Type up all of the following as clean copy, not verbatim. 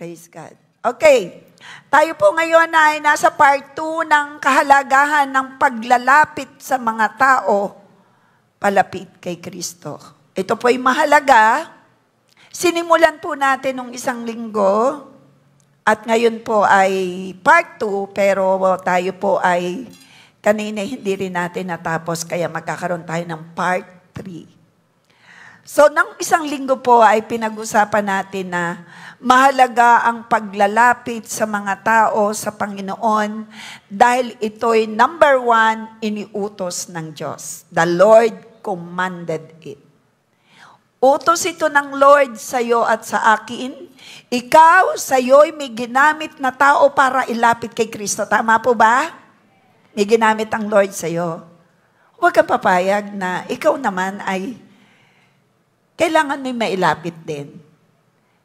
Praise God. Okay. Tayo po ngayon ay nasa part 2 ng kahalagahan ng paglalapit sa mga tao palapit kay Kristo. Ito po ay mahalaga. Sinimulan po natin nung isang linggo at ngayon po ay part 2 pero tayo po ay kanina hindi rin natin natapos kaya magkakaroon tayo ng part 3. So, nang isang linggo po ay pinag-usapan natin na mahalaga ang paglalapit sa mga tao sa Panginoon dahil ito'y number 1 iniutos ng Diyos. The Lord commanded it. Utos ito ng Lord sa iyo at sa akin. Ikaw, sa iyo'y may ginamit na tao para ilapit kay Kristo. Tama po ba? May ginamit ang Lord sa iyo. Huwag kang papayag na ikaw naman ay kailangan may mailapit din.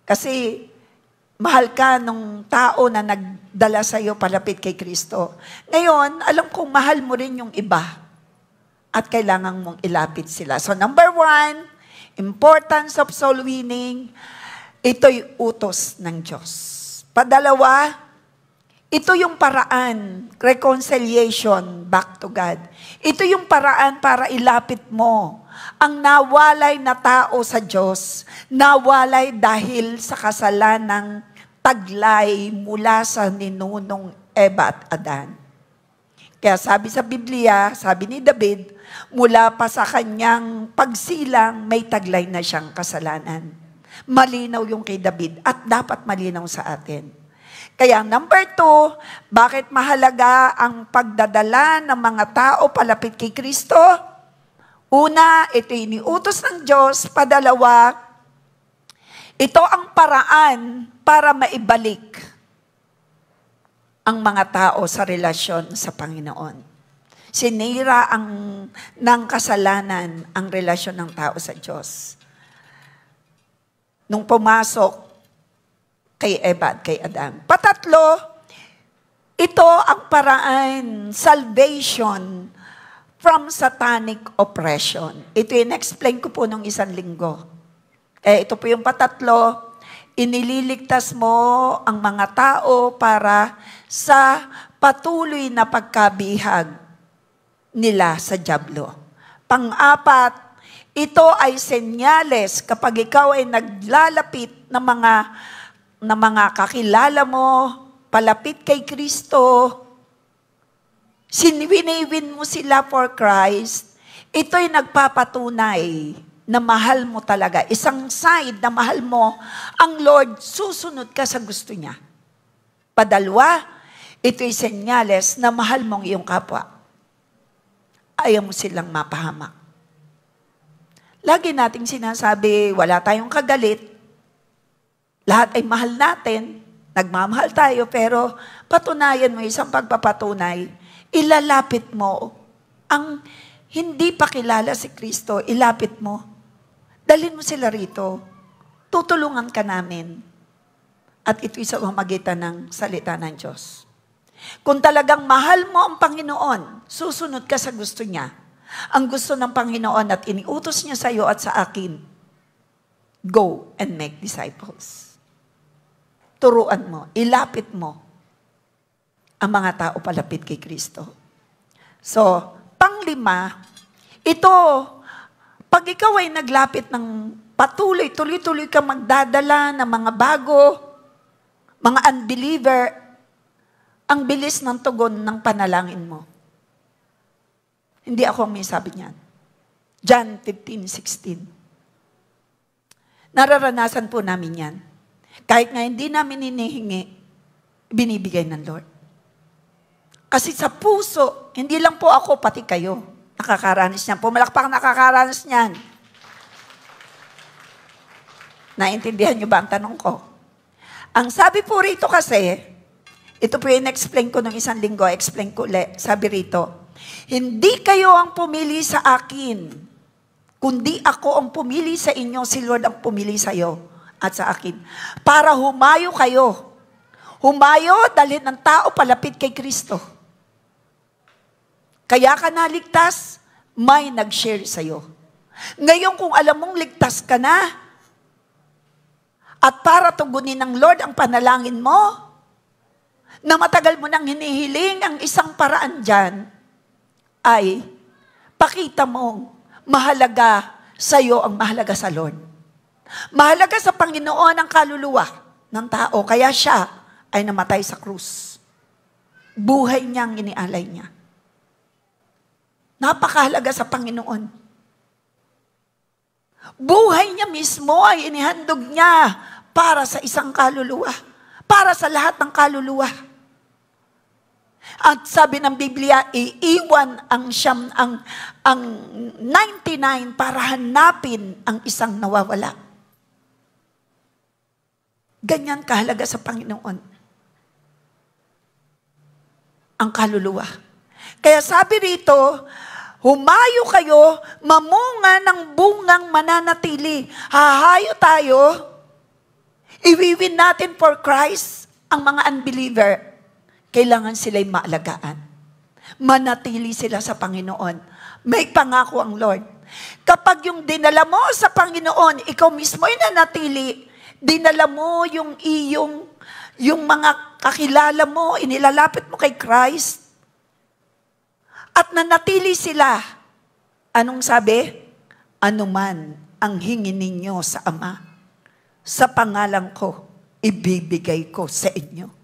Kasi mahal ka nung tao na nagdala sa iyo palapit kay Kristo. Ngayon, alam kong mahal mo rin yung iba at kailangan mong ilapit sila. So number 1, importance of soul winning, ito'y utos ng Diyos. Padalawa, ito yung paraan, reconciliation back to God. Ito yung paraan para ilapit mo ang nawalay na tao sa Diyos, nawalay dahil sa kasalanang taglay mula sa ninunong Eva at Adan. Kaya sabi sa Biblia, sabi ni David, mula pa sa kanyang pagsilang, may taglay na siyang kasalanan. Malinaw yung kay David at dapat malinaw sa atin. Kaya number 2, bakit mahalaga ang pagdadala ng mga tao palapit kay Kristo? Una, ito iniutos ng Diyos. Padalawa, ito ang paraan para maibalik ang mga tao sa relasyon sa Panginoon. Sinira ng kasalanan ang relasyon ng tao sa Diyos. Nung pumasok kay Eva at kay Adam. Patatlo, ito ang paraan, salvation from satanic oppression. Ito yung explain ko po nung isang linggo. Ito po yung patatlo, inililigtas mo ang mga tao para sa patuloy na pagkabihag nila sa dyablo. Pang-apat, ito ay senyales kapag ikaw ay naglalapit ng mga kakilala mo, palapit kay Kristo, sinwiniwin mo sila for Christ, ito'y nagpapatunay na mahal mo talaga. Isang side na mahal mo ang Lord, susunod ka sa gusto niya. Padalwa, ito'y senyales na mahal mong iyong kapwa. Ayaw mo silang mapahamak. Lagi nating sinasabi, wala tayong kagalit. Lahat ay mahal natin. Nagmamahal tayo, pero patunayan mo isang pagpapatunay, ilalapit mo ang hindi pa kilala si Kristo, ilapit mo. Dalhin mo sila rito. Tutulungan ka namin. At ito'y sa pamamagitan ng salita ng Diyos. Kung talagang mahal mo ang Panginoon, susunod ka sa gusto niya. Ang gusto ng Panginoon at iniutos niya sa iyo at sa akin, go and make disciples. Turuan mo, ilapit mo ang mga tao palapit kay Kristo. So, panglima, ito, pag ikaw ay naglapit ng patuloy, tuloy-tuloy ka magdadala ng mga bago, mga unbeliever, ang bilis ng tugon ng panalangin mo. Hindi ako ang may sabi niyan. John 15:16. Nararanasan po namin yan. Kahit nga hindi namin hinihingi, binibigay ng Lord. Kasi sa puso, hindi lang po ako, pati kayo, nakakaranas niyan. Pumalakpak nakakaranas niyan. Naintindihan niyo ba ang tanong ko? Ang sabi po rito kasi, ito po yung explain ko nung isang linggo, explain ko ulit, sabi rito, hindi kayo ang pumili sa akin, kundi ako ang pumili sa inyo, si Lord ang pumili sa iyo at sa akin, para humayo kayo. Humayo, dalhin ng tao palapit kay Kristo. Kaya ka naligtas, may nag-share sa iyo. Ngayon kung alam mong ligtas ka na, At para tugunin ng Lord ang panalangin mo, na matagal mo nang hinihiling, ang isang paraan dyan ay pakita mo mahalaga sa iyo ang mahalaga sa Lord. Mahalaga sa Panginoon ang kaluluwa ng tao, kaya siya ay namatay sa krus. Buhay niyang inialay niya. Napakahalaga sa Panginoon. Buhay niya mismo ay inihandog niya para sa isang kaluluwa, para sa lahat ng kaluluwa. At sabi ng Biblia, iiwan ang 99 para hanapin ang isang nawawala. Ganyan kahalaga sa Panginoon ang kaluluwa. Kaya sabi rito, humayo kayo, mamunga ng bungang mananatili. Hahayo tayo, iwiwin natin for Christ ang mga unbeliever. Kailangan sila'y maalagaan. Manatili sila sa Panginoon. May pangako ang Lord. Kapag yung dinala mo sa Panginoon, ikaw mismo ay nanatili, dinala mo yung mga kakilala mo, inilalapit mo kay Christ, at nanatili sila. Anong sabi? Anuman ang hingin ninyo sa Ama, sa pangalan ko, ibibigay ko sa inyo.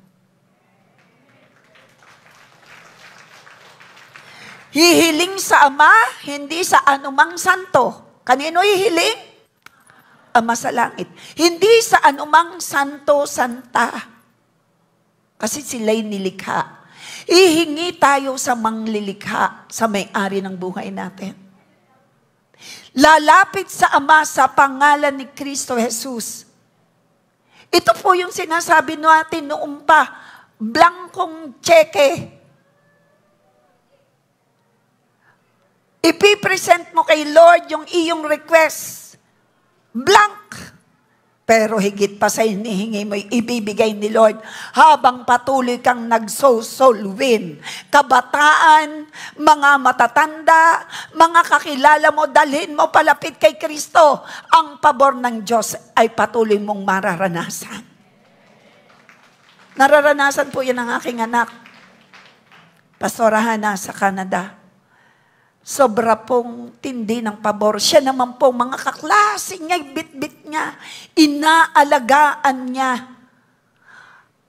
Hihiling sa Ama, hindi sa anumang santo. Kanino hihiling? Ama sa langit. Hindi sa anumang santo-santa. Kasi sila'y nilikha. Ihingi tayo sa manglilikha, sa may-ari ng buhay natin. Lalapit sa Ama sa pangalan ni Kristo Jesus. Ito po yung sinasabi natin noong pa, blankong tseke. Ipipresent mo kay Lord yung iyong request. Blank. Pero higit pa sa hinihingi mo, ibibigay ni Lord habang patuloy kang nagsoul win. Kabataan, mga matatanda, mga kakilala mo, dalhin mo palapit kay Kristo. Ang pabor ng Diyos ay patuloy mong mararanasan. Nararanasan po yan ng aking anak. Pastora Hana sa Canada. Sobra pong tindi ng pabor. Siya naman po, mga kaklase niya, bit-bit niya, inaalagaan niya.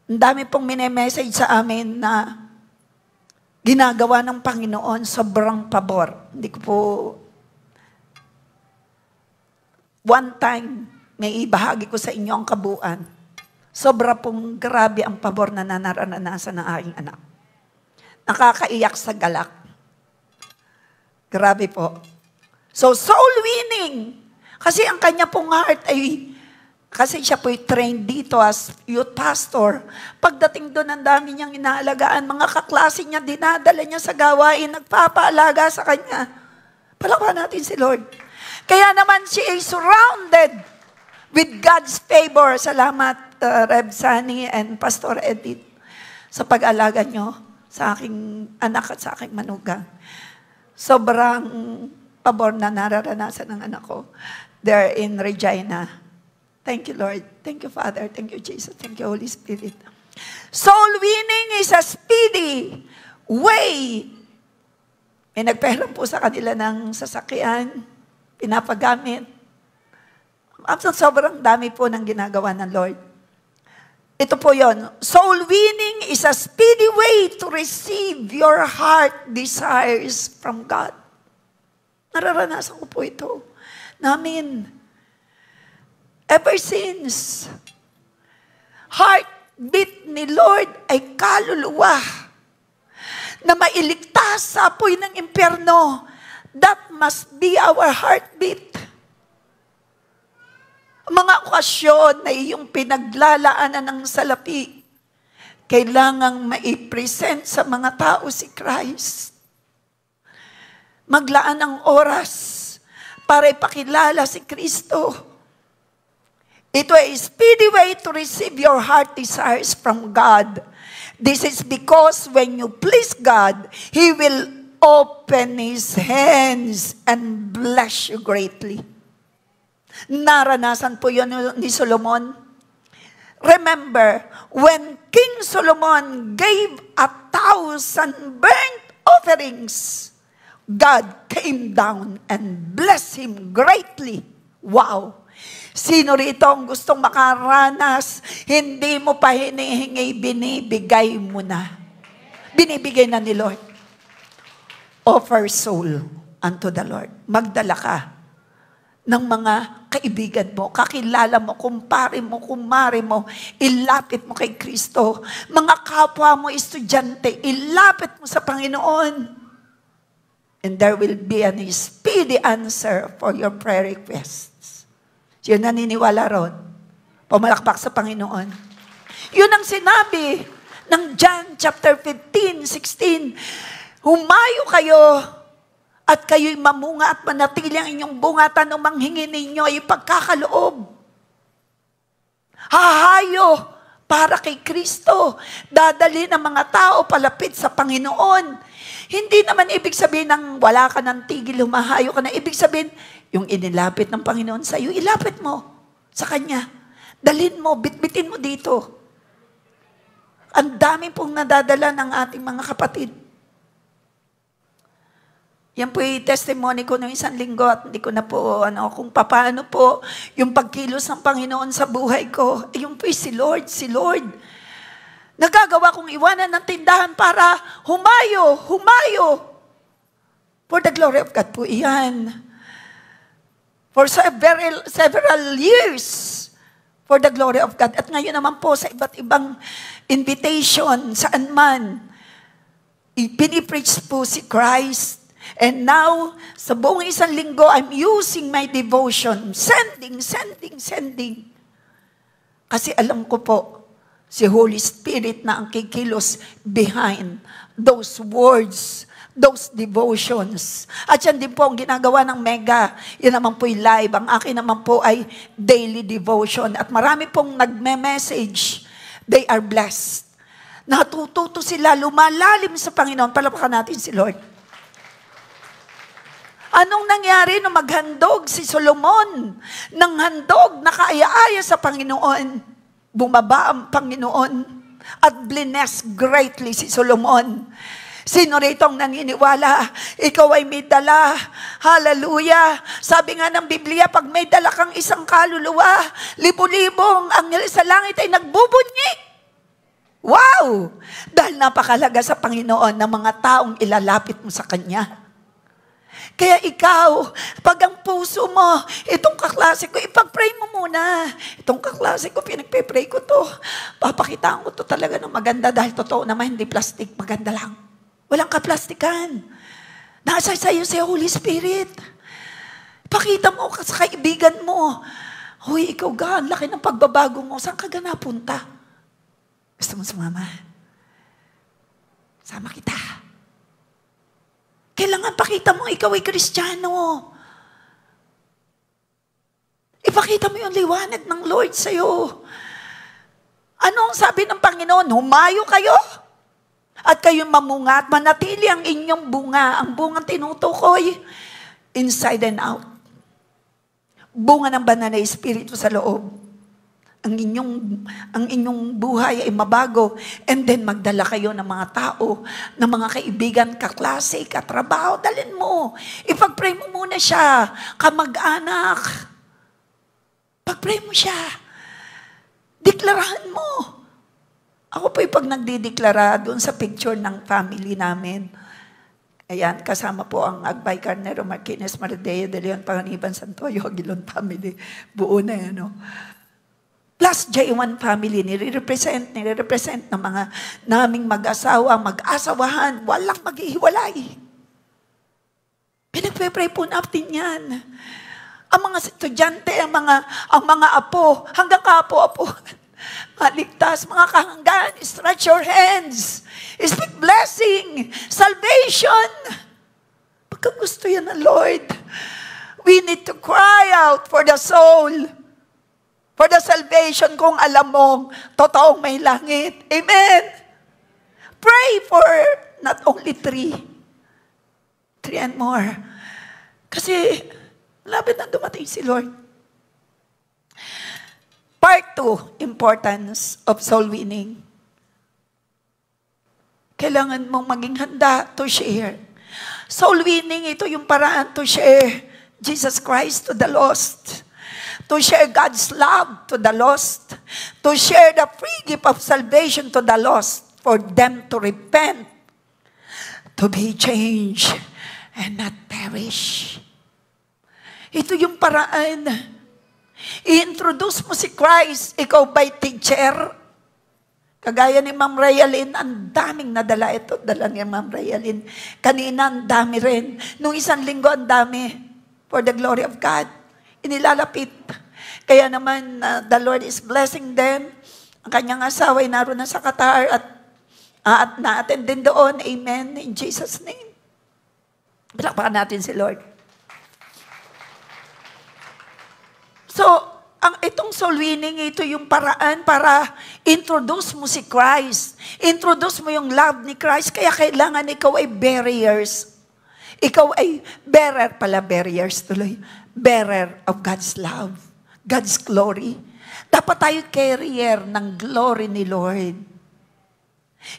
Ang dami pong mini-message sa amin na ginagawa ng Panginoon, sobrang pabor. Hindi ko po, one time, may ibahagi ko sa inyo ang kabuuan. Sobra pong grabe ang pabor na nararanasan ng aking anak. Nakakaiyak sa galak. Grabe po. So, soul winning. Kasi ang kanya pong heart ay, kasi siya po'y trained dito as youth pastor. Pagdating doon, ang dami niyang inaalagaan. Mga kaklase niya, dinadala niya sa gawain, nagpapaalaga sa kanya. Palakpakan natin si Lord. Kaya naman siya ay surrounded with God's favor. Salamat, Rev. Sani and Pastor Edith, sa pag-alaga niyo sa aking anak at sa aking manugang. Sobrang pabor na nararanasan ng anak ko. They're in Regina. Thank you, Lord. Thank you, Father. Thank you, Jesus. Thank you, Holy Spirit. Soul winning is a speedy way. May nagpahiram po sa kanila ng sasakyan, pinapagamit. Sobrang dami po ng ginagawa ng Lord. Ito po yon. Soul winning is a speedy way to receive your heart desires from God. Nararanasan ko po ito. Namin. Ever since, heartbeat ni Lord ay kaluluwa na mailigtas sa apoy ng impyerno. That must be our heartbeat. Mga okasyon na iyong pinaglalaanan ng salapi, kailangang maipresent sa mga tao si Christ. Maglaan ng oras para ipakilala si Kristo. Ito ay speedy way to receive your heart desires from God. This is because when you please God, He will open His hands and bless you greatly. Naranasan po yun ni Solomon. Remember, when King Solomon gave 1,000 burnt offerings, God came down and blessed him greatly. Wow! Sino rito ang gustong makaranas? Hindi mo pa hinihingi, binibigay mo na. Binibigay na ni Lord. Offer soul unto the Lord. Magdala ka ng mga kaibigan mo, kakilala mo, kumpare mo, kumare mo, ilapit mo kay Kristo. Mga kapwa mo, estudyante, ilapit mo sa Panginoon. And there will be a speedy answer for your prayer requests. Yun naniniwala ron. Pumalakpak sa Panginoon. Yun ang sinabi ng John chapter 15, 16. Humayo kayo at kayo'y mamunga at manatili ang inyong bunga, tanong manghingi ninyo ay pagkakaloob. Hahayo para kay Kristo. Dadali ng mga tao palapit sa Panginoon. Hindi naman ibig sabihin ng wala ka ng tigil, humahayo ka na. Ibig sabihin, yung inilapit ng Panginoon sa iyo, ilapit mo sa Kanya. Dalhin mo, bitbitin mo dito. Ang dami pong nadadala ng ating mga kapatid. Yan po yung testimony ko noong isang linggo at hindi ko na po, kung paano po yung pagkilos ng Panginoon sa buhay ko. Yung po si Lord, si Lord. Nagagawa kong iwanan ng tindahan para humayo. For the glory of God po iyan. For several years, for the glory of God. At ngayon naman po sa iba't ibang invitation, saan man, pinipreach po si Christ. And now, sa buong isang linggo, I'm using my devotion. Sending. Kasi alam ko po, si Holy Spirit na ang kikilos behind those words, those devotions. At yan din po ang ginagawa ng Mega. Yan naman po yung live. Ang akin naman po ay daily devotion. At marami pong nagme-message. They are blessed. Natututo sila, lumalalim sa Panginoon. Palapakan natin si Lord. Anong nangyari nung maghandog si Solomon? Nang handog, nakaaya-aya sa Panginoon. Bumaba ang Panginoon at bless greatly si Solomon. Sino rito ang naniniwala? Ikaw ay may dala. Hallelujah. Sabi nga ng Biblia, pag may dala kang isang kaluluwa, libo-libong anghel sa langit ay nagbubunyi. Wow! Dahil napakalaga sa Panginoon ng mga taong ilalapit mo sa Kanya. Kaya ikaw, pag ang puso mo, itong kaklase ko, ipag-pray mo muna. Itong kaklase ko, pinagpe-pray ko to. Papakitaan ko to talaga ng maganda dahil totoo naman, hindi plastic, maganda lang. Walang kaplastikan. Nasa sa'yo si Holy Spirit. Pakita mo sa kaibigan mo. Hoy, ikaw gan, laki ng pagbabago mo. Saan ka ga napunta? Gusto mo sumama? Sama kita. Kailangan pakita mo, ikaw ay Kristiyano. Ipakita mo yung liwanag ng Lord sa'yo. Ano ang sabi ng Panginoon? Humayo kayo at kayong mamunga at manatili ang inyong bunga. Ang bungang tinutukoy, inside and out. Bunga ng banal na Espiritu sa loob. Ang inyong buhay ay mabago. And then magdala kayo ng mga tao, ng mga kaibigan, kaklase, katrabaho. Dalhin mo. Ipag-pray mo muna siya. Kamag-anak. Pag-pray mo siya. Deklarahan mo. Ako po pag nagdideklara doon sa picture ng family namin. Ayan, kasama po ang Agbay Carnero, Marquines, Maradeo, De Leon, Panganiban, Santoyo, Aguilon family. Buo na yan, no? Plus J1 family, nire-represent ng mga naming mag-asawa, mag-asawahan, walang maghihiwalay. Pinagpe-pray po natin yan. Ang mga estudyante, ang mga apo, hanggang kapo-apo, maligtas, mga kahanggan, stretch your hands. Speak blessing, salvation. Pagka gusto yan ng Lord, we need to cry out for the soul. For the salvation kung alam mong totoong may langit. Amen. Pray for not only 3 and more. Kasi, lapit na dumating si Lord. Part 2, importance of soul winning. Kailangan mong maging handa to share. Soul winning, ito yung paraan to share Jesus Christ to the lost. To share God's love to the lost. To share the free gift of salvation to the lost. For them to repent. To be changed and not perish. Ito yung paraan. I-introduce mo si Christ. Ikaw ba'y teacher? Kagaya ni Ma'am Rayalyn, ang daming nadala. Ito, dala ni Ma'am Rayalyn. Kanina, ang dami rin. Nung isang linggo, ang dami. For the glory of God. Inilalapit. Kaya naman, the Lord is blessing them. Ang kanyang asawa ay naroon na sa Qatar at na-attend din doon. Amen. In Jesus' name. Palakpakan natin si Lord. So, itong soul winning, ito yung paraan para introduce mo si Christ. Introduce mo yung love ni Christ. Kaya kailangan ikaw ay barriers. Ikaw ay barriers tuloy. Bearer of God's love. God's glory. Dapat tayo carrier ng glory ni Lord.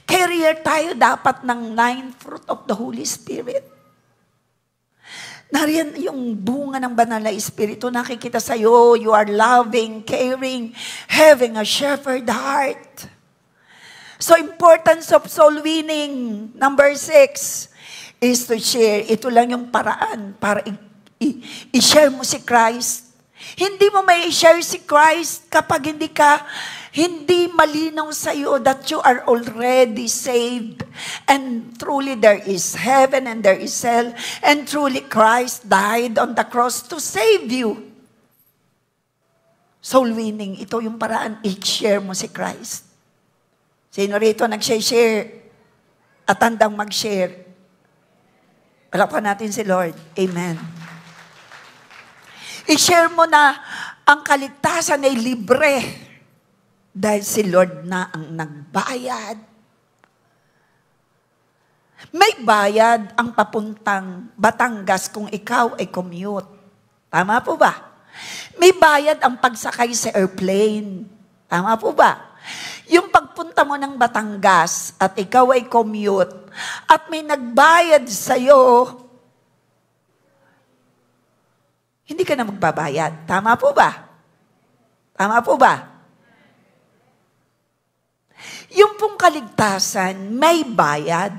Carrier tayo dapat ng 9 fruit of the Holy Spirit. Nariyan yung bunga ng banal na Espiritu, nakikita sa iyo, you are loving, caring, having a shepherd heart. So, importance of soul winning. Number 6 is to share. Ito lang yung paraan para i-share mo si Christ. Hindi mo may i-share si Christ kapag hindi malinaw sa iyo that you are already saved. And truly there is heaven and there is hell. And truly Christ died on the cross to save you. Soul winning, ito yung paraan, i-share mo si Christ. Sino rito nag-share at handang mag-share? Palakpakan natin si Lord. Amen. I-share mo na ang kaligtasan ay libre. Dahil si Lord na ang nagbayad. May bayad ang papuntang Batangas kung ikaw ay commute. Tama po ba? May bayad ang pagsakay sa airplane. Tama po ba? Yung pagpunta mo ng Batangas at ikaw ay commute at may nagbayad sa'yo, hindi ka na magbabayad. Tama po ba? Tama po ba? Yung pong kaligtasan, may bayad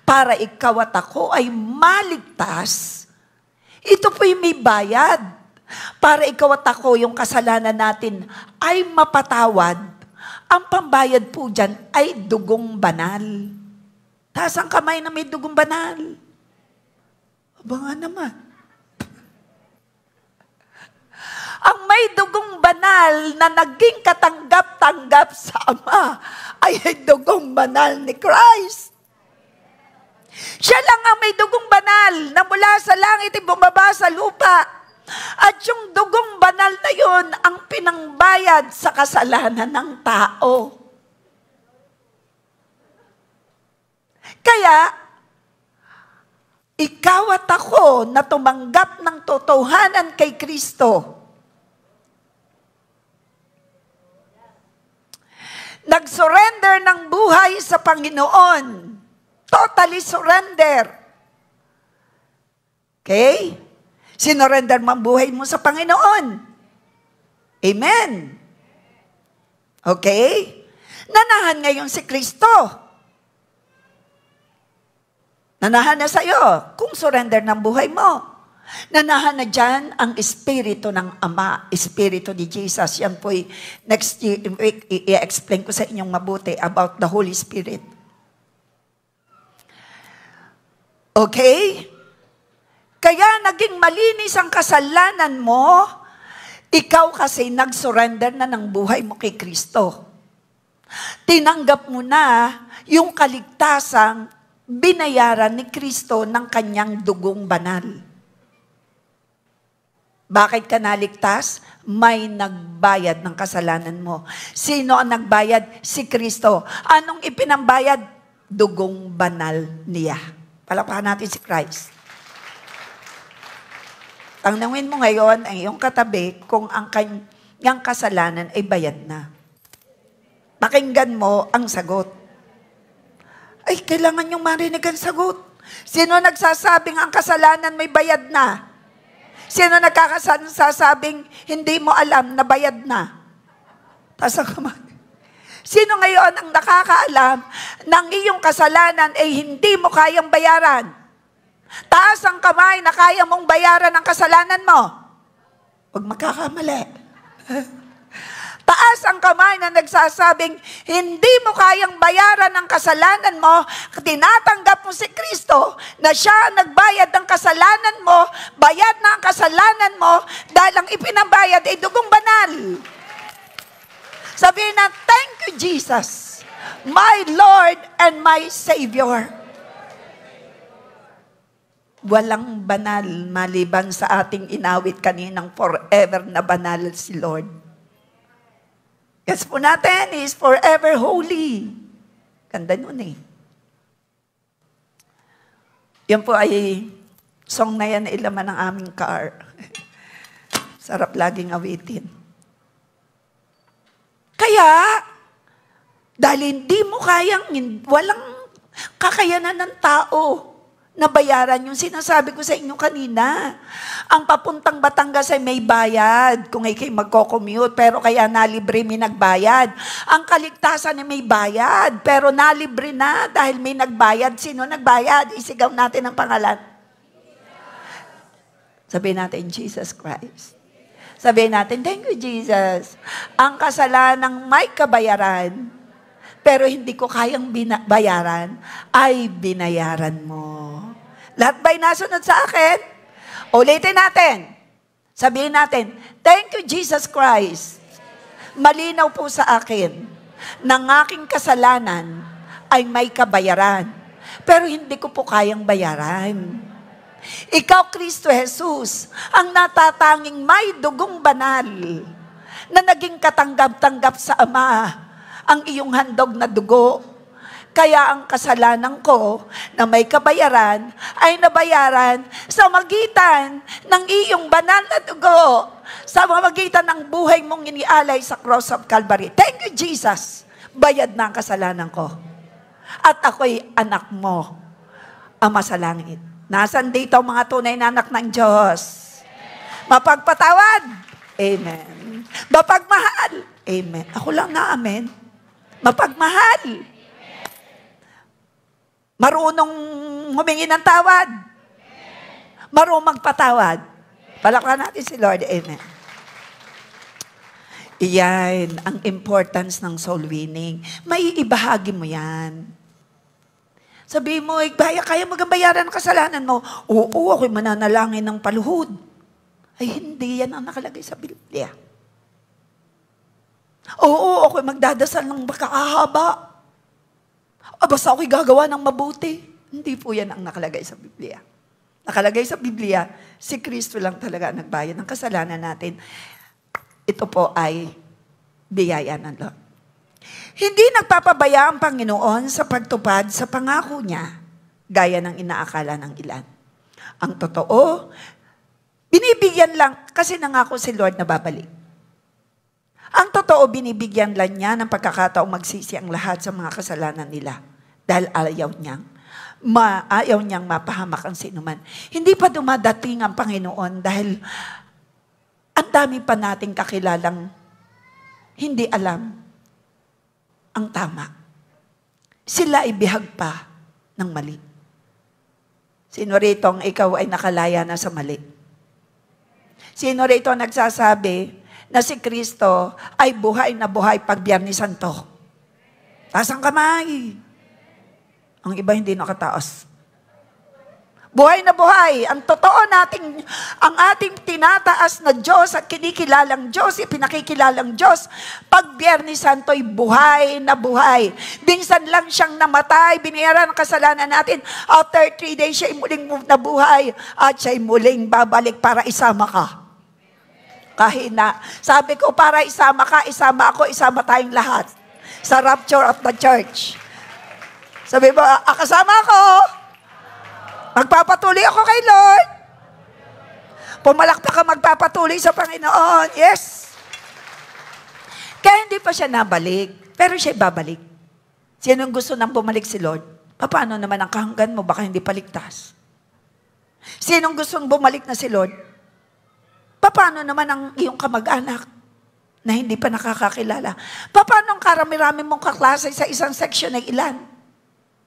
para ikaw at ako ay maligtas. Ito po yung may bayad para ikaw at ako, yung kasalanan natin ay mapatawad. Ang pambayad po dyan ay dugong banal. Taas ang kamay na may dugong banal. Aba nga naman. Ang may dugong banal na naging katanggap-tanggap sa Ama ay dugong banal ni Christ. Siya lang ang may dugong banal na mula sa langit ay bumaba sa lupa. At yung dugong banal na yun ang pinangbayad sa kasalanan ng tao. Kaya, ikaw at ako na tumanggap ng totohanan kay Kristo, nag-surrender ng buhay sa Panginoon. Totally surrender. Okay? Sinurrender mo ang buhay mo sa Panginoon. Amen. Okay? Nanahan ngayon si Kristo. Nanahan na sa'yo kung surrender ng buhay mo. Nanahan na dyan ang Espiritu ng Ama, Espiritu ni Jesus. Yan po'y next week, i-explain ko sa inyong mabuti about the Holy Spirit. Okay? Kaya naging malinis ang kasalanan mo, ikaw kasi nag-surrender na ng buhay mo kay Kristo. Tinanggap mo na yung kaligtasang binayaran ni Kristo ng kanyang dugong banal. Bakit ka naligtas? May nagbayad ng kasalanan mo. Sino ang nagbayad? Si Kristo. Anong ipinambayad? Dugong banal niya. Palakpakan natin si Christ. Tanungin mo ngayon ang iyong katabi kung yung kasalanan ay bayad na. Pakinggan mo ang sagot. Ay, kailangan yung marinig ang sagot. Sino nagsasabing ang kasalanan may bayad na? Sino nagkakasabing hindi mo alam na bayad na? Taas ang kamay. Sino ngayon ang nakakaalam ng iyong kasalanan ay hindi mo kayang bayaran? Taas ang kamay na kaya mong bayaran ang kasalanan mo. Huwag magkakamali. Taas ang kamay na nagsasabing hindi mo kayang bayaran ang kasalanan mo, tinatanggap mo si Kristo na siya ang nagbayad ng kasalanan mo, bayad na ang kasalanan mo dahil ang ipinabayad ay dugong banal. Sabihin na, thank you Jesus, my Lord and my Savior. Walang banal maliban sa ating inawit kaninang forever na banal si Lord. Yes po natin is forever holy. Ganda nun eh. Yan po ay song na yan na ilaman ng aming car. Sarap laging awitin. Kaya, dahil hindi mo walang kakayanan ng tao na bayaran yung sinasabi ko sa inyo kanina. Ang papuntang Batangas ay may bayad kung ay kayo magko-commute, pero kaya nalibre may nagbayad. Ang kaligtasan ay may bayad, pero nalibre na dahil may nagbayad. Sino nagbayad? Isigaw natin ang pangalan. Sabihin natin, Jesus Christ. Sabihin natin, thank you, Jesus. Ang kasalanang may kabayaran, pero hindi ko kayang bayaran, ay binayaran mo. Lahat ba'y nasunod sa akin? Ulitin natin. Sabihin natin, thank you, Jesus Christ. Malinaw po sa akin, ng aking kasalanan ay may kabayaran, pero hindi ko po kayang bayaran. Ikaw, Kristo Jesus, ang natatanging may dugong banal na naging katanggap-tanggap sa Ama, ang iyong handog na dugo. Kaya ang kasalanan ko na may kabayaran ay nabayaran sa magitan ng iyong banal na dugo, sa magitan ng buhay mong inialay sa cross of Calvary. Thank you, Jesus. Bayad na ang kasalanan ko. At ako'y anak mo, Ama sa langit. Nasaan dito ang mga tunay na anak ng Diyos? Mapagpatawad? Amen. Mapagmahal? Amen. Ako lang na amen. Mapagmahal? Marunong humingi ng tawad? Marunong magpatawad? Palakpan natin si Lord. Amen. Iyan ang importance ng soul winning. May ibahagi mo yan. Sabi mo, kaya magabayaran ang kasalanan mo. Oo, ako'y mananalangin ng paluhod. Ay, hindi yan ang nakalagay sa Biblia. Oo, ako'y magdadasal ng makakahaba. Basta ako'y gagawa ng mabuti. Hindi po yan ang nakalagay sa Biblia. Nakalagay sa Biblia, si Kristo lang talaga nagbayad ng kasalanan natin. Ito po ay biyaya ng Lord. Hindi nagpapabaya ang Panginoon sa pagtupad sa pangako niya, gaya ng inaakala ng ilan. Ang totoo, binibigyan lang, kasi nangako si Lord na babalik. Ang totoo, binibigyan lang niya ng pagkakataong magsisi ang lahat sa mga kasalanan nila. Dahil ayaw niyang mapahamak ang sinuman. Hindi pa dumadating ang Panginoon dahil ang dami pa nating kakilalang hindi alam ang tama. Sila ay bihag pa ng mali. Sino rito ang ikaw ay nakalaya na sa mali? Sino rito ang nagsasabi na si Kristo ay buhay na buhay pag Biyernes Santo? Taas ang kamay. Ang iba hindi nakataas. Buhay na buhay. Ang totoo nating, ang ating tinataas na Diyos at kinikilalang Diyos, ipinakikilalang Diyos, pag Biyernes Santo'y buhay na buhay. Minsan lang siyang namatay, binayaran ang kasalanan natin. After 3 days, siya'y muling nabuhay at siya'y muling babalik para isama ka. Kahina. Sabi ko, para isama ka, isama ako, isama tayong lahat. Sa rapture of the church. Sabi mo, kasama ako. Magpapatuloy ako kay Lord. Pumalakpak ka, magpapatuloy sa Panginoon. Yes. Kaya hindi pa siya nabalik, pero siya babalik. Sinong gusto nang bumalik si Lord? Paano naman ang kahanggan mo? Baka hindi paligtas. Sinong gustong bumalik na si Lord? Paano naman ang iyong kamag-anak na hindi pa nakakakilala? Paano ang karami-rami mong kaklase sa isang section ay ilan?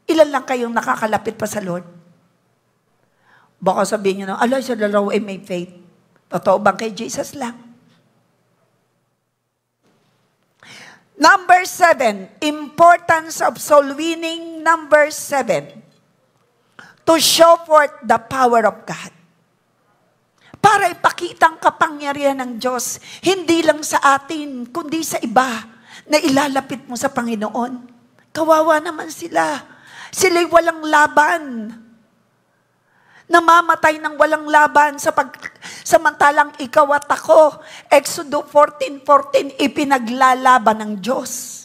Ilan lang kayong nakakalapit pa sa Lord? Baka sabihin nyo, alay, sa dalawa ay may faith. Totoo bang kay Jesus lang? Number 7, importance of soul winning. Number 7, to show forth the power of God. Para ipakita ang kapangyarihan ng Diyos, hindi lang sa atin, kundi sa iba na ilalapit mo sa Panginoon. Kawawa naman sila. Sila'y walang laban. Namamatay ng walang laban samantalang ikaw at ako. Exodo 14:14, ipinaglalaban ng Diyos.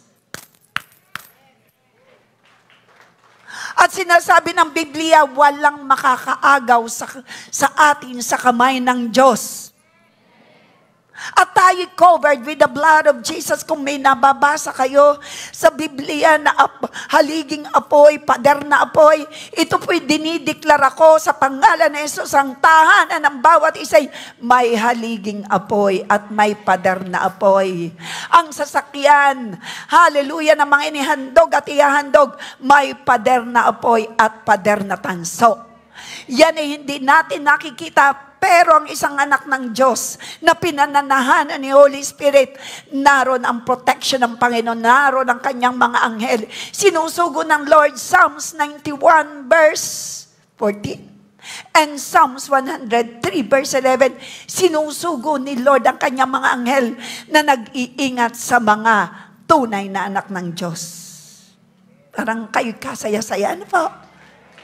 At sinasabi ng Biblia, walang makakaagaw sa atin sa kamay ng Diyos. At tayo covered with the blood of Jesus. Kung may nababasa kayo sa Biblia na haliging apoy, pader na apoy, ito po'y dinideklara ko sa pangalan ni Jesus, ang tahanan ng bawat isa'y may haliging apoy at may pader na apoy. Ang sasakyan, hallelujah, ng mga inihandog at ihahandog, may pader na apoy at pader na tanso. Yan ay hindi natin nakikita. Pero ang isang anak ng Diyos na pinananahanan ni Holy Spirit, naroon ang protection ng Panginoon, naroon ang kanyang mga anghel. Sinusugo ng Lord, Psalms 91 verse 14. And Psalms 103 verse 11, sinusugo ni Lord ang kanyang mga anghel na nag-iingat sa mga tunay na anak ng Diyos. Parang kayo kasaya-saya. Ano po?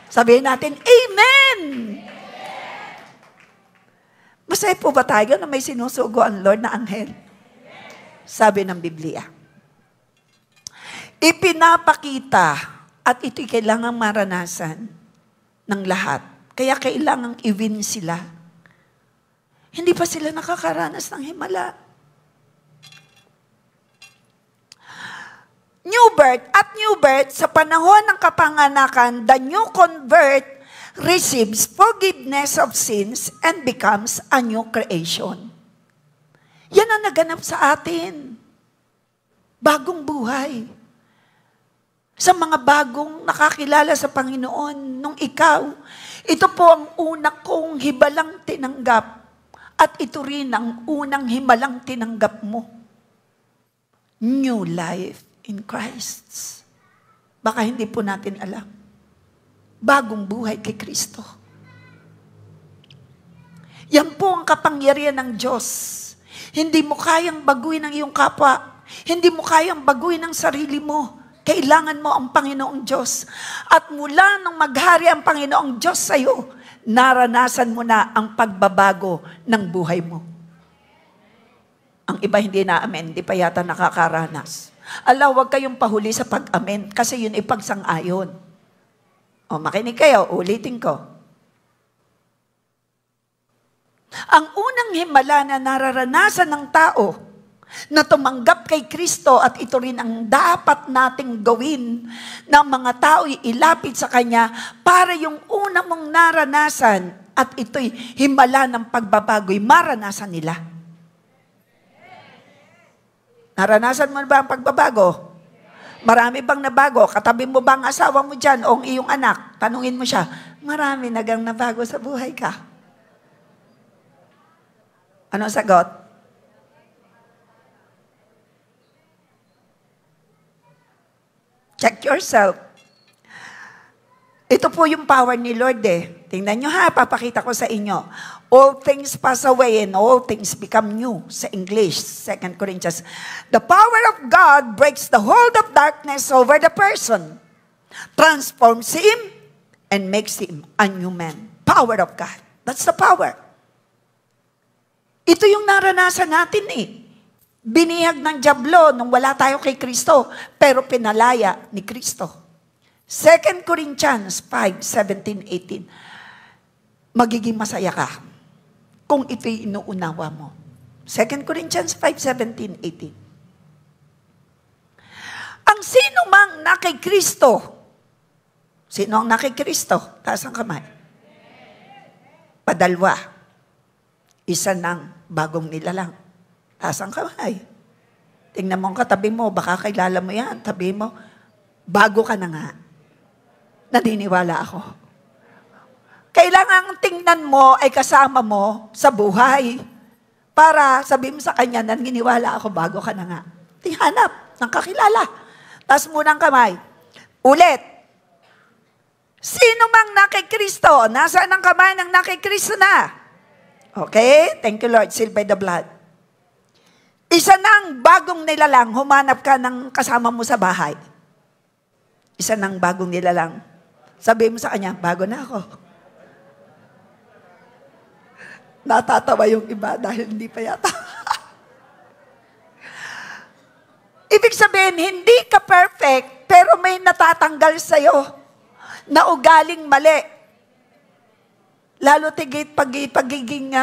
Sabihin natin, Amen! Masaya po ba tayo na may sinusugo ang Lord na anghel? Sabi ng Biblia. Ipinapakita at ito'y kailangang maranasan ng lahat. Kaya kailangang i-win sila. Hindi pa sila nakakaranas ng himala. New birth, sa panahon ng kapanganakan, the new convert receives forgiveness of sins and becomes a new creation. Yan ang naganap sa atin. Bagong buhay. Sa mga bagong nakakilala sa Panginoon, nung ikaw, ito po ang una kong hibalang tinanggap at ito rin ang unang himalang tinanggap mo. New life in Christ. Baka hindi po natin alam. Bagong buhay kay Kristo. Yan po ang kapangyarihan ng Diyos. Hindi mo kayang baguhin ang iyong kapwa. Hindi mo kayang baguhin ang sarili mo. Kailangan mo ang Panginoong Diyos. At mula nung maghari ang Panginoong Diyos sa iyo, naranasan mo na ang pagbabago ng buhay mo. Ang iba hindi na amen, hindi pa yata nakakaranas. Huwag kayong pahuli sa pag-amen kasi yun ay pagsang-ayon. O, makinig kayo, ulitin ko. Ang unang himala na nararanasan ng tao na tumanggap kay Kristo at ito rin ang dapat nating gawin ng mga tao ilapit sa Kanya para yung una mong naranasan at ito'y himala ng pagbabago'y maranasan nila. Naranasan mo ba ang pagbabago? Marami bang nabago? Katabi mo ba ang asawa mo dyan o ang iyong anak? Tanungin mo siya, marami nagang nabago sa buhay ka. Anong sagot? Check yourself. Ito po yung power ni Lord eh. Tingnan nyo ha, papakita ko sa inyo. All things pass away and all things become new. Sa English, 2 Corinthians. The power of God breaks the hold of darkness over the person, transforms him, and makes him a new man. Power of God. That's the power. Ito yung naranasan natin eh. Binihag ng dyablo nung wala tayo kay Kristo, pero pinalaya ni Kristo. 2 Corinthians 5:17-18. Magiging masaya ka kung ito'y inuunawa mo. 2 Corinthians 5:17-18. na kay Kristo. Sino ang na kay Kristo? Taas ang kamay. Padalwa. Isa ng bagong nilalang. Taas ang kamay. Tingnan mo ang katabi mo, baka kilala mo yan. Tabi mo, bago ka na nga. Naniniwala ako. Kailangan tingnan mo ay kasama mo sa buhay. Para sabihin mo sa kanya, naniniwala ako, bago ka na nga. Tihanap ng kakilala. Taas mo ng kamay. Ulit. Sino mang nakikristo? Nasaan ang kamay ng nakikristo na? Okay? Thank you, Lord. Sealed by the blood. Isa ng bagong nilalang, humanap ka ng kasama mo sa bahay. Isa ng bagong nilalang. Sabihin mo sa kanya, bago na ako. Natatawa yung iba dahil hindi pa yata. Ibig sabihin, hindi ka perfect, pero may natatanggal sa'yo na ugaling mali. Lalo tigit pagiging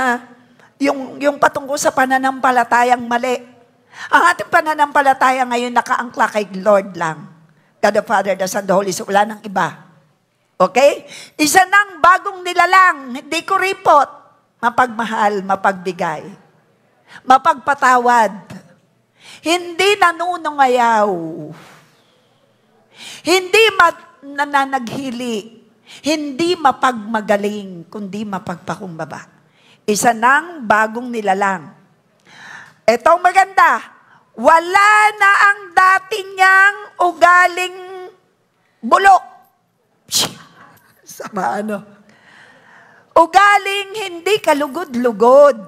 yung patungkol sa pananampalatayang mali. Ang ating pananampalataya ngayon nakaangkla kay Lord lang. God the Father, the Son, the Holy Spirit. Wala nang iba. Okay? Isa ng bagong nilalang, hindi ko report. Mapagmahal, mapagbigay. Mapagpatawad. Hindi nanunungayaw. Hindi nananaghili. Hindi mapagmagaling, kundi mapagpakumbaba. Isa ng bagong nilalang. Itong maganda, wala na ang dati niyang ugaling bulok. Sama ano? Ugaling hindi kalugod-lugod.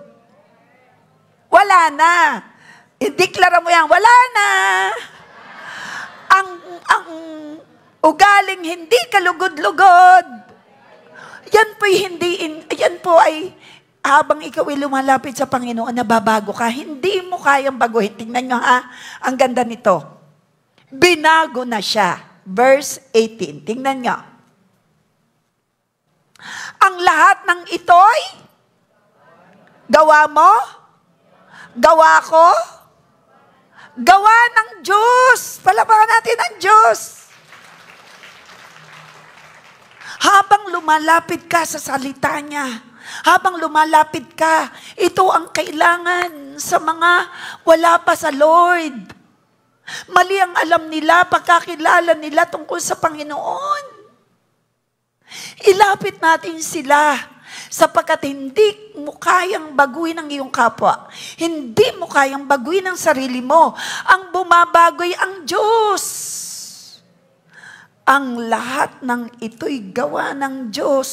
Wala na. I-declare mo yan, wala na. Ang ugaling hindi kalugod-lugod. Yan po ay habang ikaw ay lumalapit sa Panginoon, nababago ka, hindi mo kayang baguhin. Tingnan nyo ang ganda nito. Binago na siya. Verse 18. Tingnan nyo. Ang lahat ng ito'y gawa mo, gawa ko, gawa ng Diyos. Palapakan natin ang Diyos. Habang lumalapit ka sa salita niya, habang lumalapit ka, ito ang kailangan sa mga wala pa sa Lord. Mali ang alam nila, pagkakilala nila tungkol sa Panginoon. Ilapit natin sila sapagkat hindi mo kayang baguhin ang iyong kapwa. Hindi mo kayang baguhin ang sarili mo. Ang bumabagoy ang Diyos. Ang lahat ng ito'y gawa ng Diyos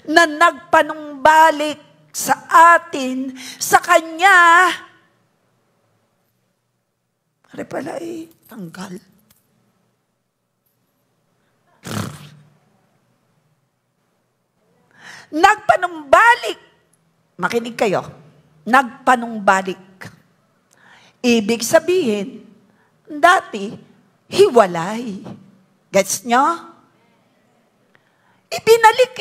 na nagpanumbalik sa atin, sa Kanya. Ano pala tanggal. Nagpanumbalik. Makinig kayo. Nagpanumbalik. Ibig sabihin, dati, hiwalay. Gets nyo? Ibinalik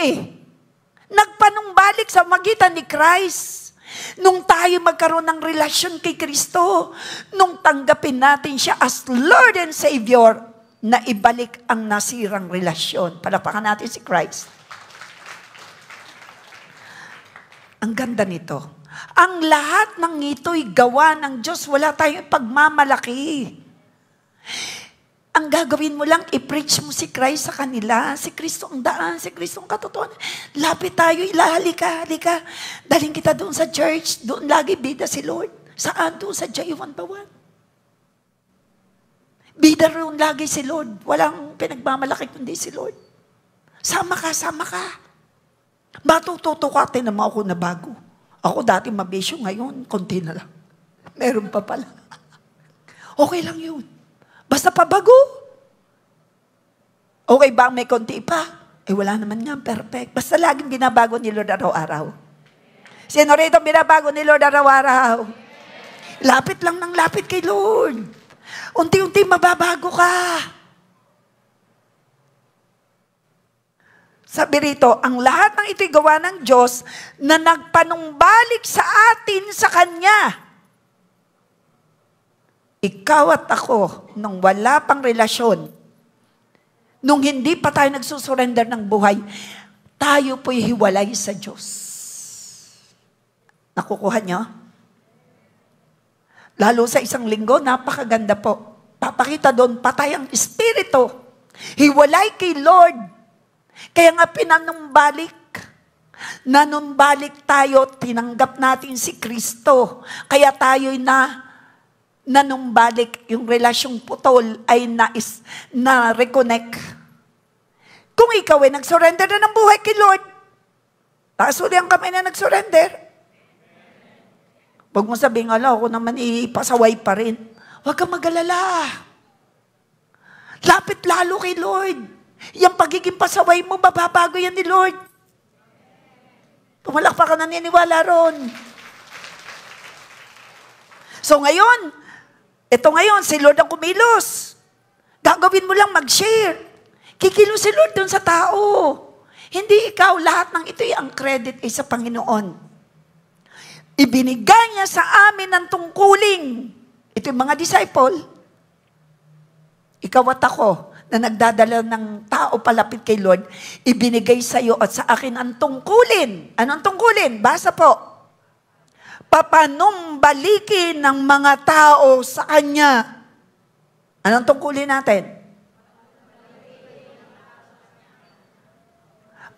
Nagpanumbalik sa magitan ni Christ. Nung tayo magkaroon ng relasyon kay Kristo, nung tanggapin natin siya as Lord and Savior, na ibalik ang nasirang relasyon. Palapakan natin si Christ. Ang ganda nito. Ang lahat ng ito'y gawa ng Diyos. Wala tayong pagmamalaki. Ang gagawin mo lang, i-preach mo si Christ sa kanila. Si Kristo ang daan, si Kristo ang katotohanan. Lapit tayo, halika. Daling kita doon sa church, doon lagi bida si Lord. Saan? Doon sa J1-1. Bida roon lagi si Lord. Walang pinagmamalaki kundi si Lord. Sama ka. Matututo ka, naman ako na bago. Ako dati mabisyo, ngayon, konti na lang. Meron pa pala. Okay lang yun. Basta pabago. Okay ba may konti pa? Wala naman nga, perfect. Basta laging binabago ni Lord araw-araw. Sino rito binabago ni Lord araw-araw? Lapit lang ng lapit kay Lord. Unti-unti mababago ka. Sabi rito, ang lahat ng ito'y gawa ng Diyos na nagpanumbalik sa atin sa Kanya. ikaw at ako, nung wala pang relasyon, nung hindi pa tayo nagsusurrender ng buhay, tayo po'y hiwalay sa Diyos. Nakukuha niyo? Lalo sa isang linggo, napakaganda po. Papakita doon, patay ang espiritu. Hiwalay kay Lord. Kaya nga pinanumbalik. Nanumbalik tayo, tinanggap natin si Kristo. Kaya tayo'y nanumbalik. Yung relasyong putol ay na-reconnect. Kung ikaw ay nag-surrender na ng buhay kay Lord, taas uli ang kamay na nag-surrender. Huwag mo sabihin, ako naman ipasaway pa rin. Huwag kang mag-alala. Lapit lalo kay Lord. Yung pagiging pasaway mo, mababago yan ni Lord. Pumalak pa ka naniniwala ron. So ngayon, si Lord ang kumilos. Gagawin mo lang mag-share. Kikilos si Lord dun sa tao. Hindi ikaw, lahat ng ito ang credit ay sa Panginoon. Ibinigay niya sa amin ang tungkuling. Ito yung mga disciple. Ikaw at ako, na nagdadala ng tao palapit kay Lord, ibinigay sa iyo at sa akin ang tungkulin. Anong tungkulin? Basa po. Papanumbalikin ng mga tao sa Kanya. Anong tungkulin natin?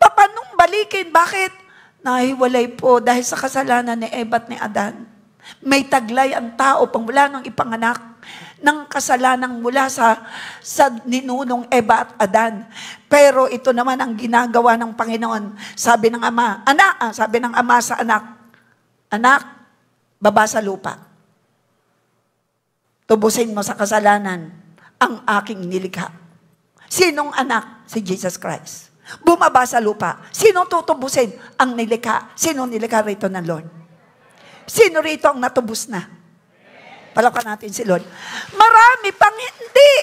Papanumbalikin. Bakit? Nahiwalay po dahil sa kasalanan ni Eva at ni Adan. May taglay ang tao pagmula nung ipanganak ng kasalanan mula sa ninunong Eva at Adan. Pero ito naman ang ginagawa ng Panginoon. Sabi ng ama, sabi ng ama sa anak, anak, baba sa lupa. Tubusin mo sa kasalanan ang aking nilikha. Sinong anak? Si Jesus Christ. Bumaba sa lupa. Sinong tutubusin? Ang nilikha. Sinong nilikha rito ng Lord? Sino rito ang natubos na? Palakpan natin si Lord. Marami pang hindi.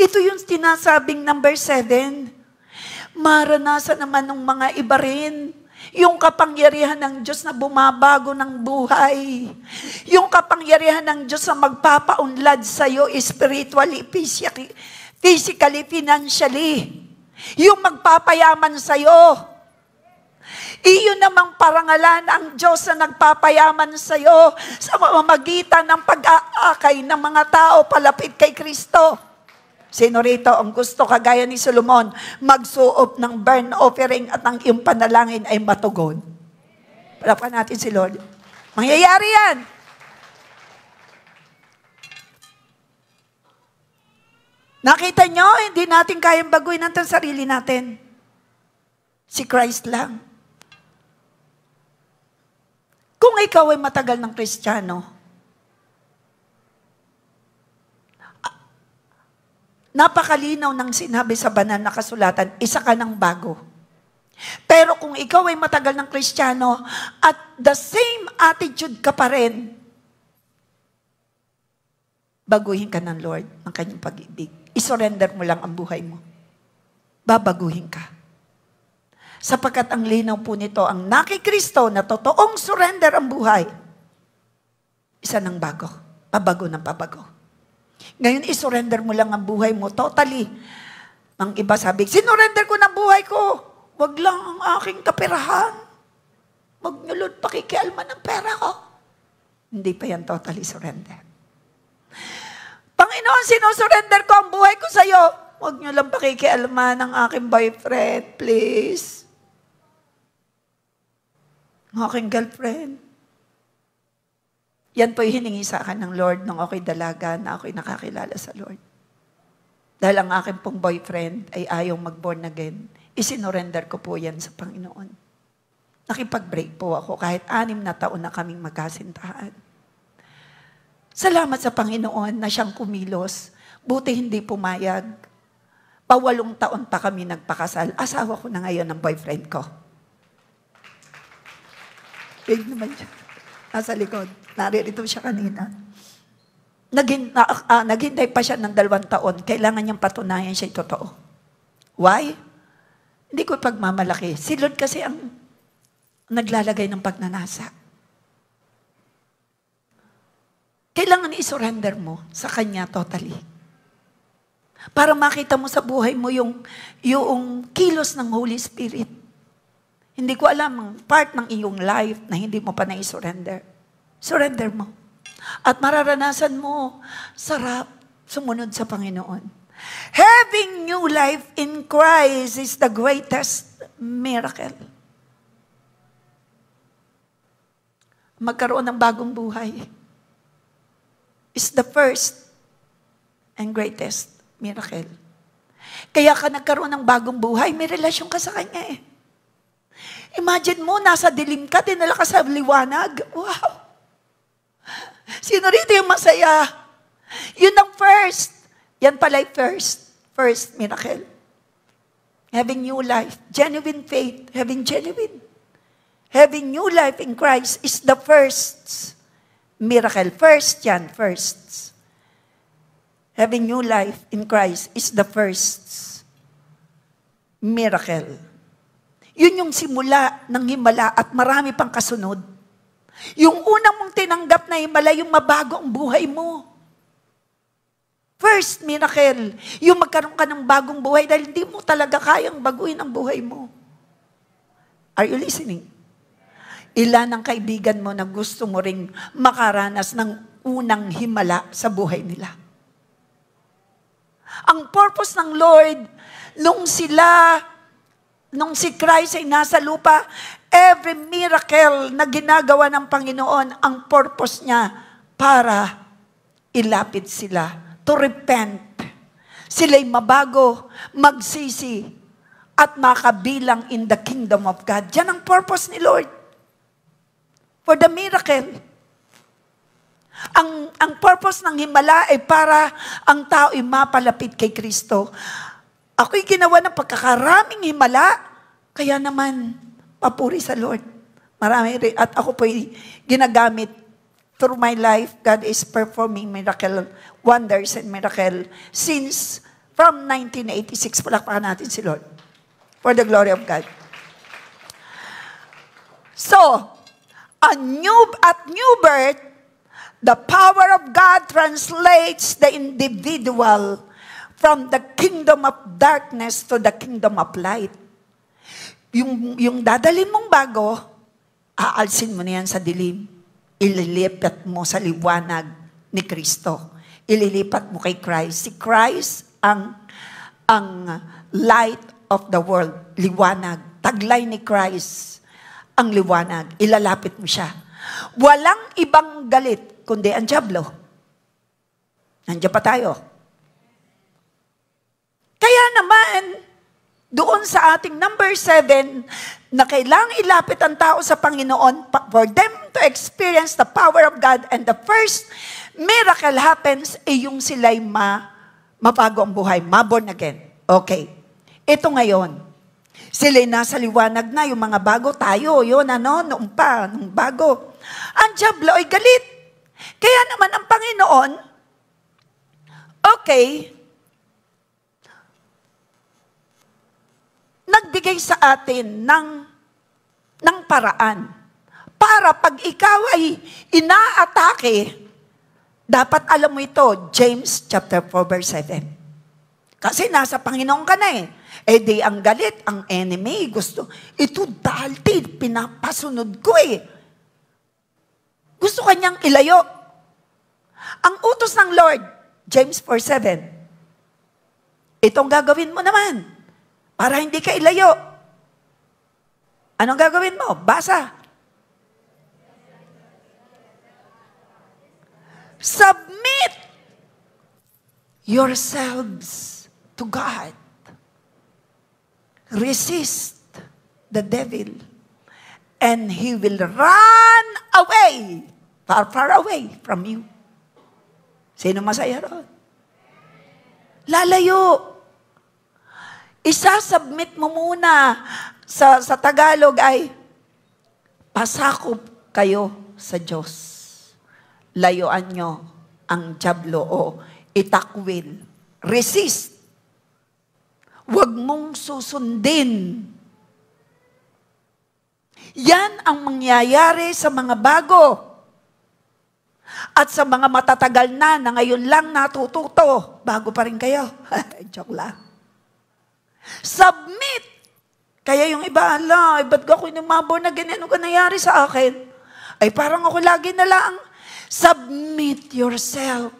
Ito yung sinasabing number 7. Maranasan naman ng mga iba rin. Yung kapangyarihan ng Diyos na bumabago ng buhay. Yung kapangyarihan ng Diyos na magpapaunlad sa'yo spiritually, physically, financially. Yung magpapayaman sa'yo. Iyon namang parangalan ang Diyos na nagpapayaman sa iyo sa pamamagitan ng pag-aakay ng mga tao palapit kay Kristo. Sino rito ang gusto kagaya ni Solomon magsuop ng burnt offering at ang iyong panalangin ay matugon? Palakpan natin si Lord. Mangyayari yan. Nakita nyo, hindi natin kayang baguhin ang sarili natin. Si Christ lang. Kung ikaw ay matagal ng Kristiyano, napakalinaw ng sinabi sa banal na kasulatan, isa ka ng bago. Pero kung ikaw ay matagal ng Kristiyano at the same attitude ka pa rin, baguhin ka ng Lord ng kanyang pag-ibig. I-surrender mo lang ang buhay mo. Babaguhin ka. Sapagkat ang linaw po nito, ang nakikristo na totoong surrender ang buhay, isa ng bago, pabago ng pabago. Ngayon, isurrender mo lang ang buhay mo totally. Ang iba sabi, sinurrender ko ng buhay ko, wag lang ang aking kaperahan. Wag niyo, Lord, pakikialman ng pera ko. Hindi pa yan totally surrender. Panginoon, sinusurrender ko ang buhay ko sa iyo. Wag niyo lang pakikialman ng aking boyfriend, please. Ang aking girlfriend. Yan po yung hiningi sa akin ng Lord nung ako'y dalaga na ako'y nakakilala sa Lord. Dahil ang aking pong boyfriend ay ayaw mag-born again. Isinorender ko po yan sa Panginoon. Nakipag-break po ako kahit 6 na taon na kaming magkasintahan. Salamat sa Panginoon na siyang kumilos. Buti hindi pumayag. 8 taon pa kami nagpakasal. Asawa ko na ngayon ng boyfriend ko. Big naman siya. Nasa likod. Naririto siya kanina. Naghintay pa siya ng 2 taon. Kailangan niyang patunayan siya totoo. Why? Hindi ko pagmamalaki. Si Lord kasi ang naglalagay ng pagnanasa. Kailangan i-surrender mo sa Kanya totally. Para makita mo sa buhay mo yung kilos ng Holy Spirit. Hindi ko alam ang part ng iyong life na hindi mo pa na-surrender. Surrender mo. At mararanasan mo, sarap sumunod sa Panginoon. Having new life in Christ is the greatest miracle. Magkaroon ng bagong buhay is the first and greatest miracle. Kaya ka nagkaroon ng bagong buhay, may relasyon ka sa Kanya eh. Imagine mo, nasa dilim ka, dinala ka sa liwanag. Wow! Sino rito yung masaya? Yun ang first. Yan pala yung first miracle. Having new life, genuine faith, having new life in Christ is the first miracle. First yan, first. Having new life in Christ is the first miracle. Yun yung simula ng himala at marami pang kasunod. Yung unang mong tinanggap na himala, yung mabago ang buhay mo. First miracle, yung magkaroon ka ng bagong buhay dahil hindi mo talaga kayang baguhin ang buhay mo. Are you listening? Ilan ang kaibigan mo na gusto mo ring makaranas ng unang himala sa buhay nila? Ang purpose ng Lord, nung si Christ ay nasa lupa, every miracle na ginagawa ng Panginoon, ang purpose niya para ilapit sila, to repent. Sila'y mabago, magsisi, at makabilang in the kingdom of God. Yan ang purpose ni Lord. For the miracle. Ang purpose ng himala ay para ang tao ay mapalapit kay Kristo. Ako'y ginawa ng pagkakaraming himala, kaya naman, papuri sa Lord. Marami rin, at ako po'y ginagamit through my life. God is performing miracle, wonders and miracle since from 1986. Palakpakan natin si Lord. For the glory of God. So, at new birth, the power of God translates the individual from the kingdom of darkness to the kingdom of light. Yung dadalhin mong bago, aalsin mo na yan sa dilim. Ililipat mo sa liwanag ni Kristo. Ililipat mo kay Christ. Si Christ ang light of the world. Liwanag. Taglay ni Christ ang liwanag. Ilalapit mo siya. Walang ibang galit kundi ang dyablo. Nandiyan pa tayo. Kaya naman, doon sa ating number 7, na kailangang ilapit ang tao sa Panginoon for them to experience the power of God, and the first miracle happens, yung sila'y mabago ang buhay, born again. Okay. Ito ngayon, sila'y nasa liwanag na, yung mga bago tayo, yun noong bago. Ang dyablo ay galit. Kaya naman ang Panginoon, okay, nagbigay sa atin ng paraan para pag ikaw ay inaatake, dapat alam mo ito, James chapter 4 verse 7. Kasi nasa Panginoon ka na eh. Eh di ang galit, ang enemy, gusto, ito dahil pinapasunod ko eh. Gusto kanyang ilayo. Ang utos ng Lord, James 4:7. Itong gagawin mo naman para hindi ka ilayo. Anong gagawin mo? Basa. Submit yourselves to God. Resist the devil and he will run away. Far away from you. Sino masaya ron? Lalayo. Isasubmit mo muna. Sa Tagalog ay, pasakop kayo sa Diyos. Layuan nyo ang dyablo o itakwil. Resist. Huwag mong susundin. Yan ang mangyayari sa mga bago. At sa mga matatagal na ngayon lang natututo, bago pa rin kayo. Joke lang. Submit. Kaya yung iba, ba't ako numabor na ganyan? Ano ka nangyari sa akin? Ay parang ako lagi na lang. Submit yourself.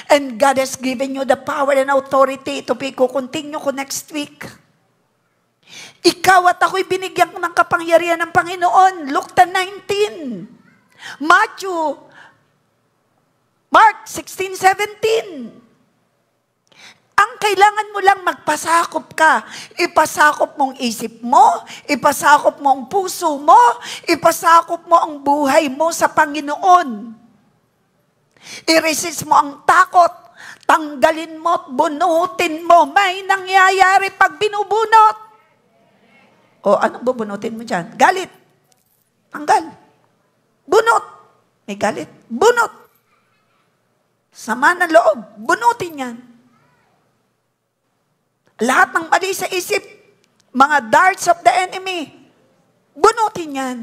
And God has given you the power and authority to be continue ko next week. Ikaw at ako'y binigyan ng kapangyarihan ng Panginoon. Luke 10:19. Mark 16:17. Ang kailangan mo lang magpasakop ka. Ipasakop mo ang isip mo, ipasakop mo ang puso mo, ipasakop mo ang buhay mo sa Panginoon. I-resist mo ang takot, tanggalin mo at bunutin mo. May nangyayari pag binubunot. O anong bubunutin mo dyan? Galit. Tanggal. Bunot. May galit. Bunot. Sama ng loob. Bunutin yan. Lahat ng mali sa isip, mga darts of the enemy, bunutin yan.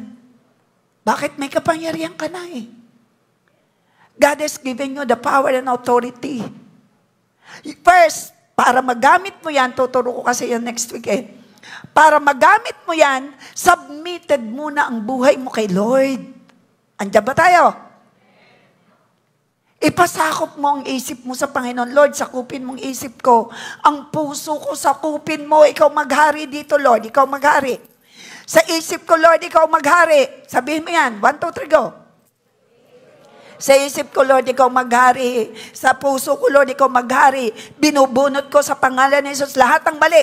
Bakit may kapangyarihan ka na eh? God has given you the power and authority. First, para magamit mo yan, tuturo ko kasi yan next week eh. Para magamit mo yan, submitted muna ang buhay mo kay Lord. Andiyan ba tayo? Ipasakop mo ang isip mo sa Panginoon. Lord, sakupin mong isip ko. Ang puso ko, sakupin mo. Ikaw maghari dito, Lord. Ikaw maghari. Sa isip ko, Lord, ikaw maghari. Sabihin mo yan. 1, 2, 3, go. Sa isip ko, Lord, ikaw maghari. Sa puso ko, Lord, ikaw maghari. Binubunot ko sa pangalan ni Jesus lahat ng mali.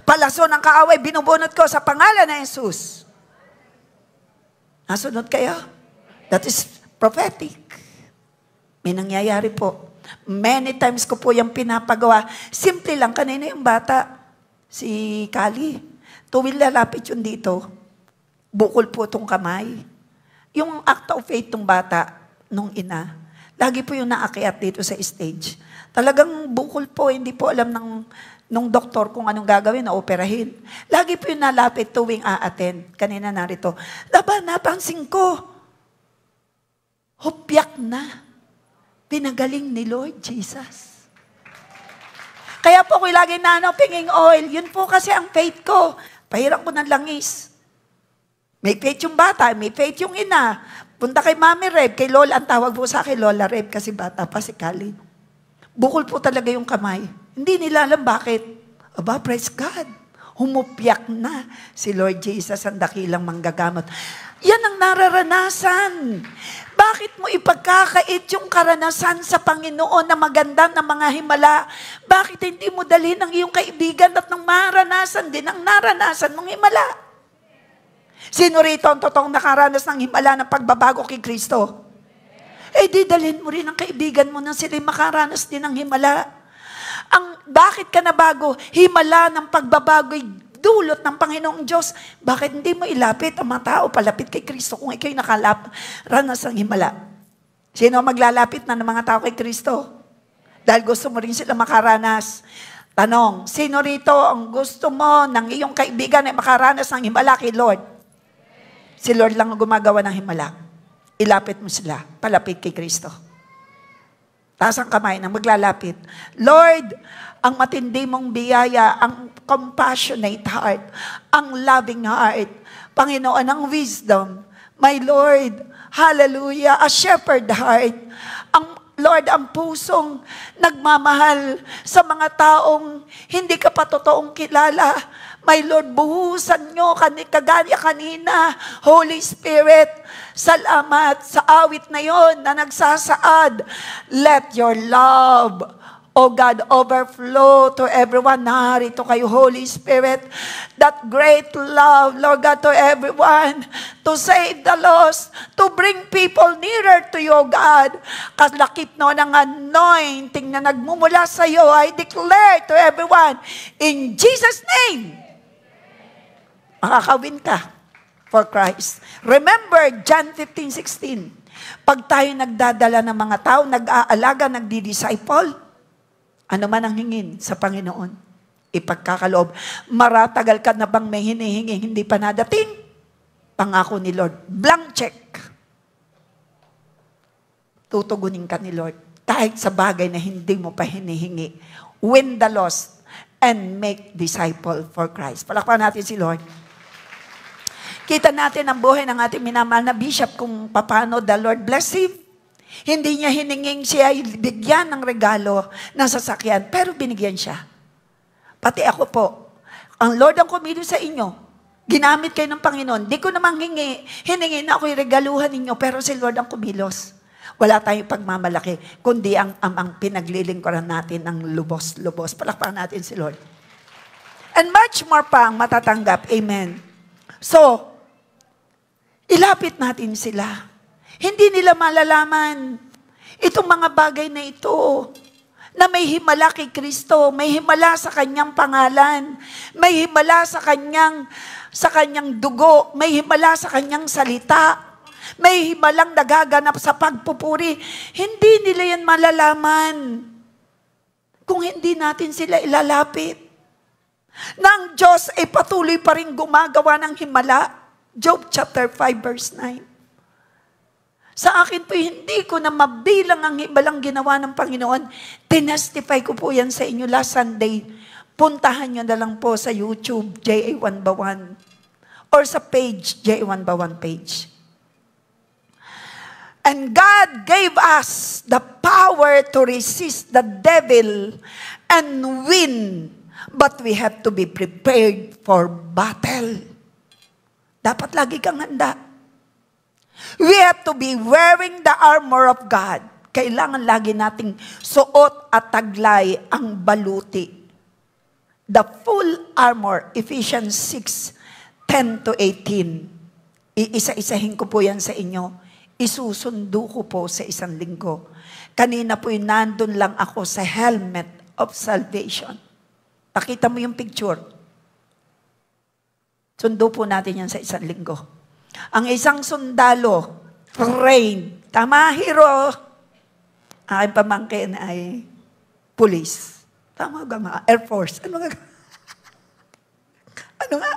Palaso ng kaaway, binubunot ko sa pangalan ni Jesus. Nasunod kayo? That is prophetic. May nangyayari po. Many times ko po yung pinapagawa. Simple lang, kanina yung bata, si Kali. Tuwil lalapit yun dito. Bukol po itong kamay. Yung act of faith ng bata, nung ina, lagi po yung naakyat dito sa stage. Talagang bukol po, hindi po alam nung doktor kung anong gagawin na operahin. Lagi po yung nalapit tuwing a-attend. Kanina narito. Napansin ko, hopyak na. Pinagaling ni Lord Jesus. Kaya po ako'y lagi pinging oil. Yun po kasi ang faith ko. Pahiram ko ng langis. May faith yung bata, may faith yung ina. Punta kay Mami Reb, kay Lola. Ang tawag po sa akin, Lola Reb, kasi bata pa si Kali. Bukol po talaga yung kamay. Hindi nila alam bakit. Aba, praise God. Humupyak na si Lord Jesus, ang dakilang manggagamot. Yan ang nararanasan. Bakit mo ipagkakait yung karanasan sa Panginoon na maganda na mga himala? Bakit hindi mo dalhin ang iyong kaibigan at nang maranasan din ang naranasan mong himala? Sino rito ang totoong nakaranas ng himala ng pagbabago kay Kristo? Eh di dalhin mo rin ang kaibigan mo na sila makaranas din ng himala. Bakit ka nabago? Himala ng pagbabago'y dulot ng Panginoong Diyos. Bakit hindi mo ilapit ang mga tao palapit kay Kristo kung ikaw'y nakaranas ng himala? Sino maglalapit na ng mga tao kay Kristo? Dahil gusto mo rin sila makaranas. Tanong, sino rito ang gusto mo ng iyong kaibigan ay makaranas ng himala kay Lord? Si Lord lang ang gumagawa ng himala. Ilapit mo sila, palapit kay Kristo. Taas ang kamay na maglalapit. Lord, ang matindi mong biyaya, ang compassionate heart, ang loving heart, Panginoon, ang wisdom, my Lord, hallelujah, a shepherd heart, Lord, ang pusong nagmamahal sa mga taong hindi ka pa totoong kilala. My Lord, buhusan nyo kagaya kanina. Holy Spirit, salamat sa awit na yon na nagsasaad. Let your love, O God, overflow to everyone. Narito kayo, Holy Spirit. That great love, Lord God, to everyone. To save the lost. To bring people nearer to you, God. Kalakip no ng anointing na nagmumula sa iyo, I declare to everyone, in Jesus' name, makakawin ka for Christ. Remember, John 15:16. Pag tayo nagdadala ng mga tao, nag-aalaga, nagdi-disciple, ano man ang hingin sa Panginoon, ipagkakaloob. Maratagal ka na bang may hinihingi, hindi pa nadating? Pangako ni Lord, blank check. tutugunin ka ni Lord. Kahit sa bagay na hindi mo pa hinihingi. Win the lost and make disciple for Christ. Palakpakan natin si Lord. Kita natin ang buhay ng ating minamahal na bishop kung paano the Lord bless him. Hindi niya hininging siya bigyan ng regalo ng sasakyan, pero binigyan siya. Pati ako po, ang Lord ang kumilos sa inyo. Ginamit kayo ng Panginoon. Di ko namang hiningi na ako'y regaluhan ninyo, pero si Lord ang kumilos. Wala tayong pagmamalaki, kundi ang amang pinaglilingkuran natin ng lubos-lubos. Palakpakan natin si Lord. And much more pa ang matatanggap. Amen. So, ilapit natin sila. Hindi nila malalaman itong mga bagay na ito, na may himala kay Kristo, may himala sa kanyang pangalan, may himala sa kanyang dugo, may himala sa kanyang salita, may himalang nagaganap sa pagpupuri. Hindi nila yan malalaman kung hindi natin sila ilalapit. Na ang Diyos ay patuloy pa rin gumagawa ng himala. Job chapter 5 verse 9. Sa akin po, hindi ko na mabilang ang himalang ginawa ng Panginoon. Tinestify ko po yan sa inyo last Sunday. Puntahan nyo na lang po sa YouTube, J.A. Bawan. Or sa page, J.A. Bawan page. And God gave us the power to resist the devil and win. But we have to be prepared for battle. Dapat lagi kang handa. We have to be wearing the armor of God. Kailangan lagi nating suot at taglay ang baluti. The full armor, Ephesians 6:10-18. Iisa-isahin ko po yan sa inyo. Isusundo ko po sa isang linggo. Kanina po nandun lang ako sa helmet of salvation. Pakita mo yung picture. Sundo po natin yan sa isang linggo. Ang isang sundalo, trained. Tama, hero. Aking pamangkin ay police. Tama ba mga? Air Force. Ano nga? Ano nga?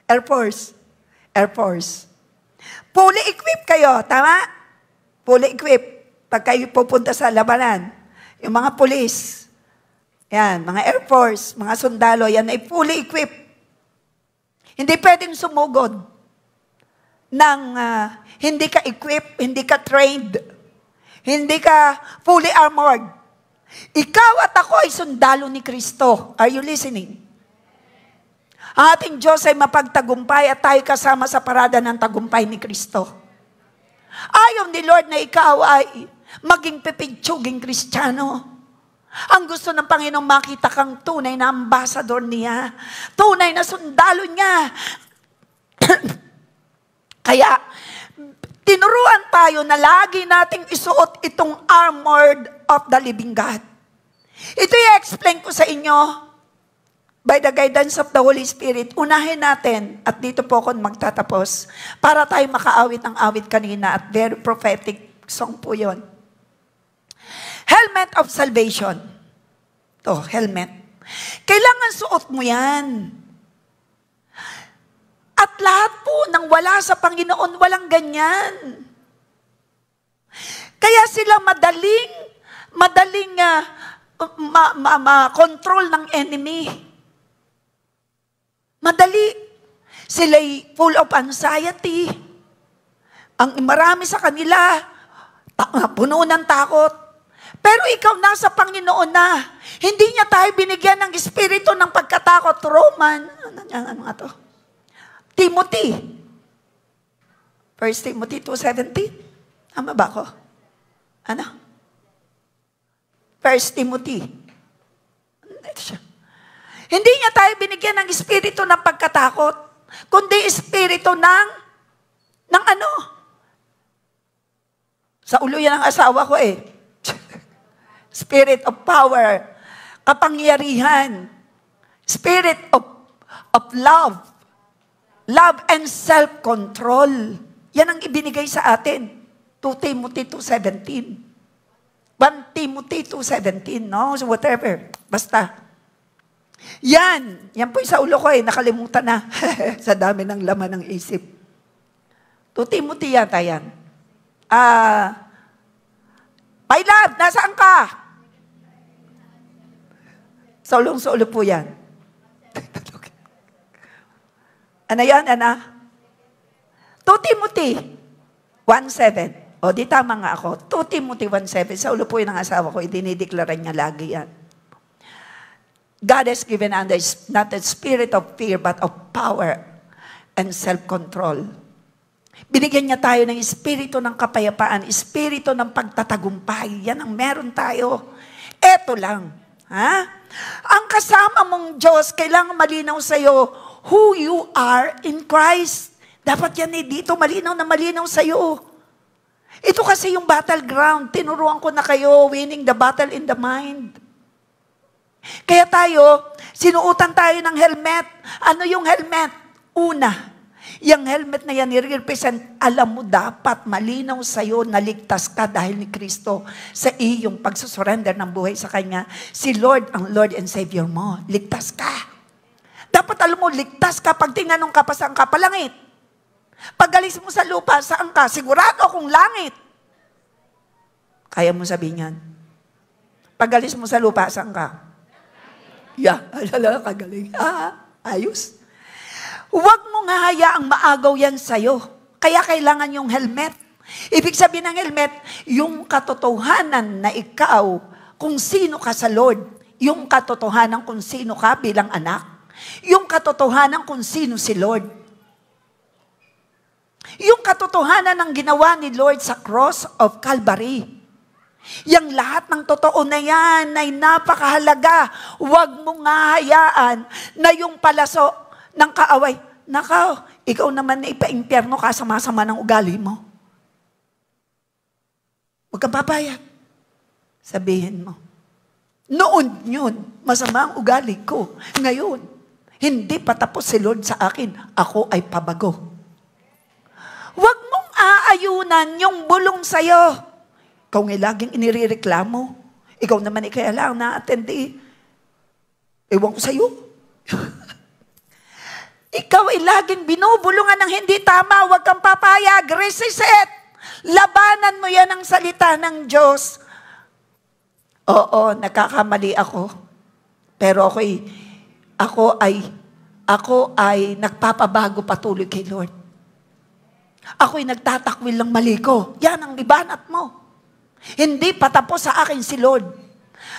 Air Force. Air Force. Fully equipped kayo. Tama? Fully equipped. Pag kayo pupunta sa labanan. Yung mga police. Yan, mga Air Force, mga sundalo, yan ay fully equipped. Hindi pwedeng sumugod nang hindi ka equipped, hindi ka trained, hindi ka fully armored. Ikaw at ako ay sundalo ni Kristo. Are you listening? Ang ating Diyos ay mapagtagumpay at tayo kasama sa parada ng tagumpay ni Kristo. Ayaw ni Lord na ikaw ay maging pipigtsuging Kristiyano. Ang gusto ng Panginoong makita kang tunay na ambassador niya, tunay na sundalo niya. Kaya, tinuruan tayo na lagi nating isuot itong armored of the living God. Ito i-explain ko sa inyo by the guidance of the Holy Spirit. Unahin natin, at dito po ako magtatapos, para tayo makaawit ng awit kanina at very prophetic song po yon. Helmet of salvation. To, helmet. Kailangan suot mo yan. At lahat po nang wala sa Panginoon, walang ganyan. Kaya sila madaling control ng enemy. Madali. Sila'y full of anxiety. Ang marami sa kanila, puno ng takot. Pero ikaw nasa Panginoon na. Hindi niya tayo binigyan ng espiritu ng pagkatakot. Ano nga to? Timothy. 1 Timothy 2:17. Tama ba ako? Ano? 1 Timothy. Hindi niya tayo binigyan ng espiritu ng pagkatakot, kundi espiritu ng ano? Sa ulo yan ang asawa ko eh. Spirit of power, kapangyarihan, spirit of love, love and self-control. Yan ang ibinigay sa atin. 2 Timothy 2:17. 1 Timothy 2:17, no? So whatever. Basta. Yan po yung sa ulo ko eh, nakalimutan na. Sa dami ng laman ng isip. 2 Timothy yata yan. My love, nasaan ka? Sa ulo po yan. Ano yan, Ana? 2 Timothy 1:7. O, di tama nga ako. 2 Timothy 1:7. Sa ulo po yun ng asawa ko, idinideklara niya lagi yan. God has given us not a spirit of fear, but of power and self-control. Binigyan niya tayo ng espiritu ng kapayapaan, espiritu ng pagtatagumpay. Yan ang meron tayo. Eto lang. Ha? Ang kasama mong Diyos, kailangan malinaw sa'yo who you are in Christ. Dapat yan dito, malinaw na malinaw sa'yo. Ito kasi yung battleground. Tinuruan ko na kayo, winning the battle in the mind. Kaya tayo, sinuutan tayo ng helmet. Ano yung helmet? Una, yung helmet na yan i-represent, alam mo dapat malinaw sa'yo na ligtas ka dahil ni Kristo sa iyong pagsusurrender ng buhay sa Kanya. Si Lord ang Lord and Savior mo. Ligtas ka. Dapat alam mo, ligtas ka pag tinanong ka pa saan ka, palangit. Pag alis mo sa lupa, saan ka? Sigurado kung langit. Kaya mo sabihin yan. Pag alis mo sa lupa, saan ka? Yeah, kagaling. Ayos. Huwag mo nga hayaang maagaw yan sa'yo. Kaya kailangan yung helmet. Ibig sabihin ng helmet, yung katotohanan na ikaw, kung sino ka sa Lord. Yung katotohanan kung sino ka bilang anak. Yung katotohanan kung sino si Lord. Yung katotohanan ng ginawa ni Lord sa cross of Calvary. Yang lahat ng totoo na yan ay napakahalaga. Huwag mo nga hayaan na yung palaso ng kaaway. Nakaw, ikaw naman na ipa-impyerno ka, sama-sama ng ugali mo. Huwag kang papayag. Sabihin mo. Noon yun, masama ang ugali ko. Ngayon, hindi pa tapos si Lord sa akin. Ako ay pabago. Huwag mong aayunan yung bulong sa'yo. Ikaw nga laging inireklamo. Ikaw naman kaya lang na-attend Ewan ko sa'yo. Ikaw ay laging binubulungan ng hindi tama. Huwag kang papayag. Resist it. Labanan mo yan ang salita ng Diyos. Oo, nakakamali ako. Pero ako ay nagpapabago patuloy kay Lord. Ako'y nagtatakwil ng mali ko. Yan ang libanat mo. Hindi patapos sa akin si Lord.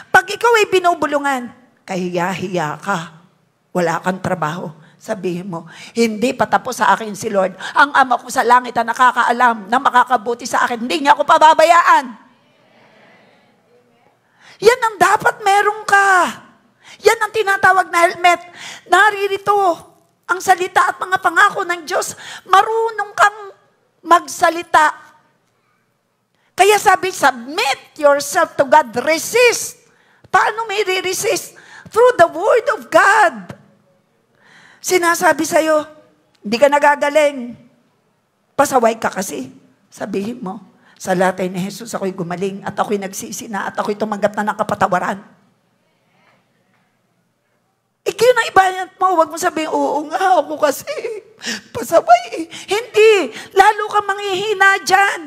Pag ikaw ay binubulungan, kahiya-hiya ka. Wala kang trabaho. Sabihin mo, hindi patapos sa akin si Lord. Ang Ama ko sa langit na nakakaalam na makakabuti sa akin. Hindi niya ako pababayaan. Yan ang dapat meron ka. Yan ang tinatawag na helmet. Naririto ang salita at mga pangako ng Diyos. Marunong kang magsalita. Kaya sabi, submit yourself to God. Resist. Paano may resist? Through the Word of God. Sinasabi sa'yo, hindi ka nagagaling. Pasaway ka kasi. Sabihin mo, sa latay ni Jesus ako'y gumaling at ako'y nagsisi na at ako'y tumanggap na ng kapatawaran. Ikaw na ibayad mo. Huwag mo sabihin, oo nga ako kasi. Pasaway. Hindi. Lalo ka manghihina dyan.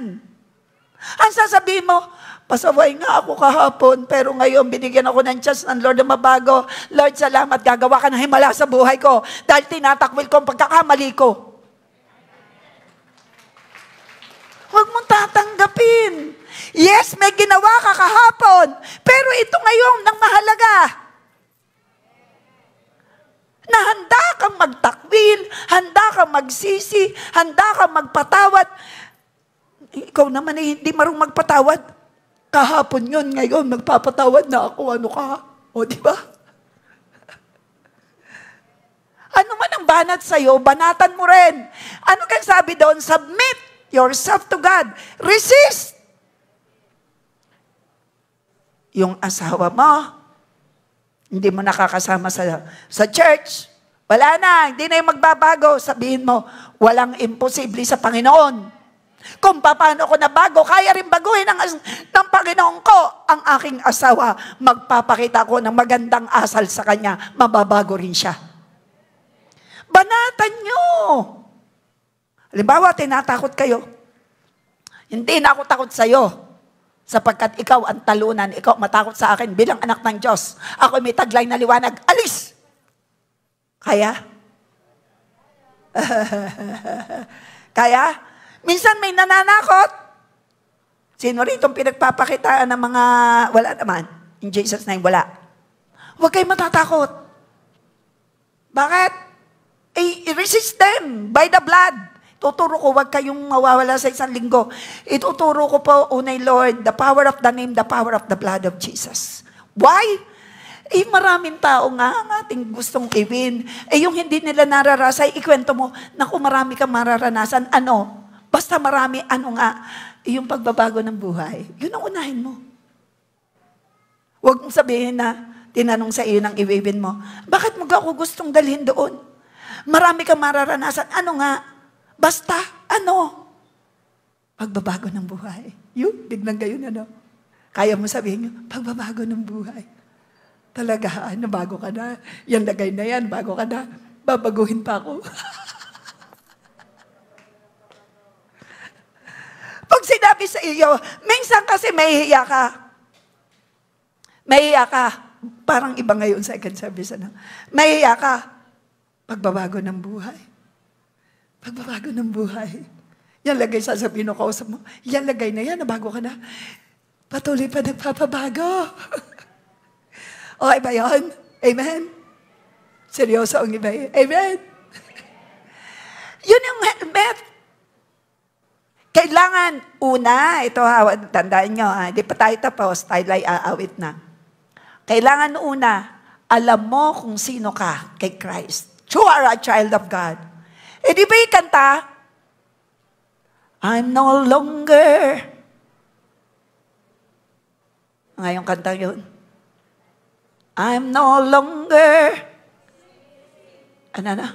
Ang sasabihin mo, pasaway nga ako kahapon, pero ngayon binigyan ako ng chance ng Lord na mabago. Lord, salamat, gagawa ka ng himala sa buhay ko dahil tinatakwil ko ang pagkakamali ko. Huwag mong tatanggapin. Yes, may ginawa ka kahapon, pero ito ngayon nang mahalaga. Na handa kang magtakwil, handa kang magsisi, handa kang magpatawad. Ikaw naman ay hindi marunong magpatawad. Kahapon yun, ngayon magpapatawad na ako. Ano ka? O, di ba? Ano man ang banat sa'yo, banatan mo rin. Ano kang sabi doon? Submit yourself to God. Resist. Yung asawa mo, hindi mo nakakasama sa church. Wala na, hindi na yung magbabago. Sabihin mo, walang imposible sa Panginoon. Kung paano ko nabago, kaya rin baguhin ng Panginoon ko ang aking asawa. Magpapakita ko ng magandang asal sa kanya, mababago rin siya. Banatan nyo. Halimbawa, tinatakot kayo. Hindi na ako takot sa'yo. Sapagkat ikaw ang talunan, ikaw matakot sa akin bilang anak ng Diyos. Ako may taglay na liwanag. Alis! Kaya? Kaya? Minsan may nananakot. Sino rito pinagpapakitaan ng mga wala naman? In Jesus' name, wala. Huwag kayong matatakot. Bakit? I-resist them by the blood. Tuturo ko, huwag kayong mawawala sa isang linggo. Ituturo ko po, unay Lord, the power of the name, the power of the blood of Jesus. Why? Maraming tao nga ang ating gustong i-win. Yung hindi nila nararasay, ikwento mo, naku, marami kang mararanasan. Ano? Basta marami, ano nga? Yung pagbabago ng buhay. Yun ang unahin mo. Huwag mong sabihin na, tinanong sa iyo ng i-win mo, bakit mo ako gustong dalhin doon? Marami kang mararanasan. Ano nga? Basta, ano? Pagbabago ng buhay. Yun, biglang gayon, ano? Kaya mo sabihin nyo, pagbabago ng buhay. Talaga, ano, bago ka na. Yan lagay na yan, bago ka na. Babaguhin pa ako. Pag sinabi sa iyo, minsan kasi mahihiya ka. Mahihiya ka. Parang iba ngayon second service, ano? Mahihiya ka. Pagbabago ng buhay. Pagbabago ng buhay. Yan lagay, sasabihin ko kausap mo, yan lagay na yan, nabago ka na. Patuloy pa nagpapabago. Okay ba yun? Amen? Seryoso ang iba yun. Amen? Yun yung helmet. Kailangan, una, ito ha, tandaan nyo, di pa tayo tapos, tayo ay aawit na. Kailangan una, alam mo kung sino ka kay Christ. You are a child of God. Di ba yung kanta? I'm no longer. Ngayong kanta yun. I'm no longer. Ano na?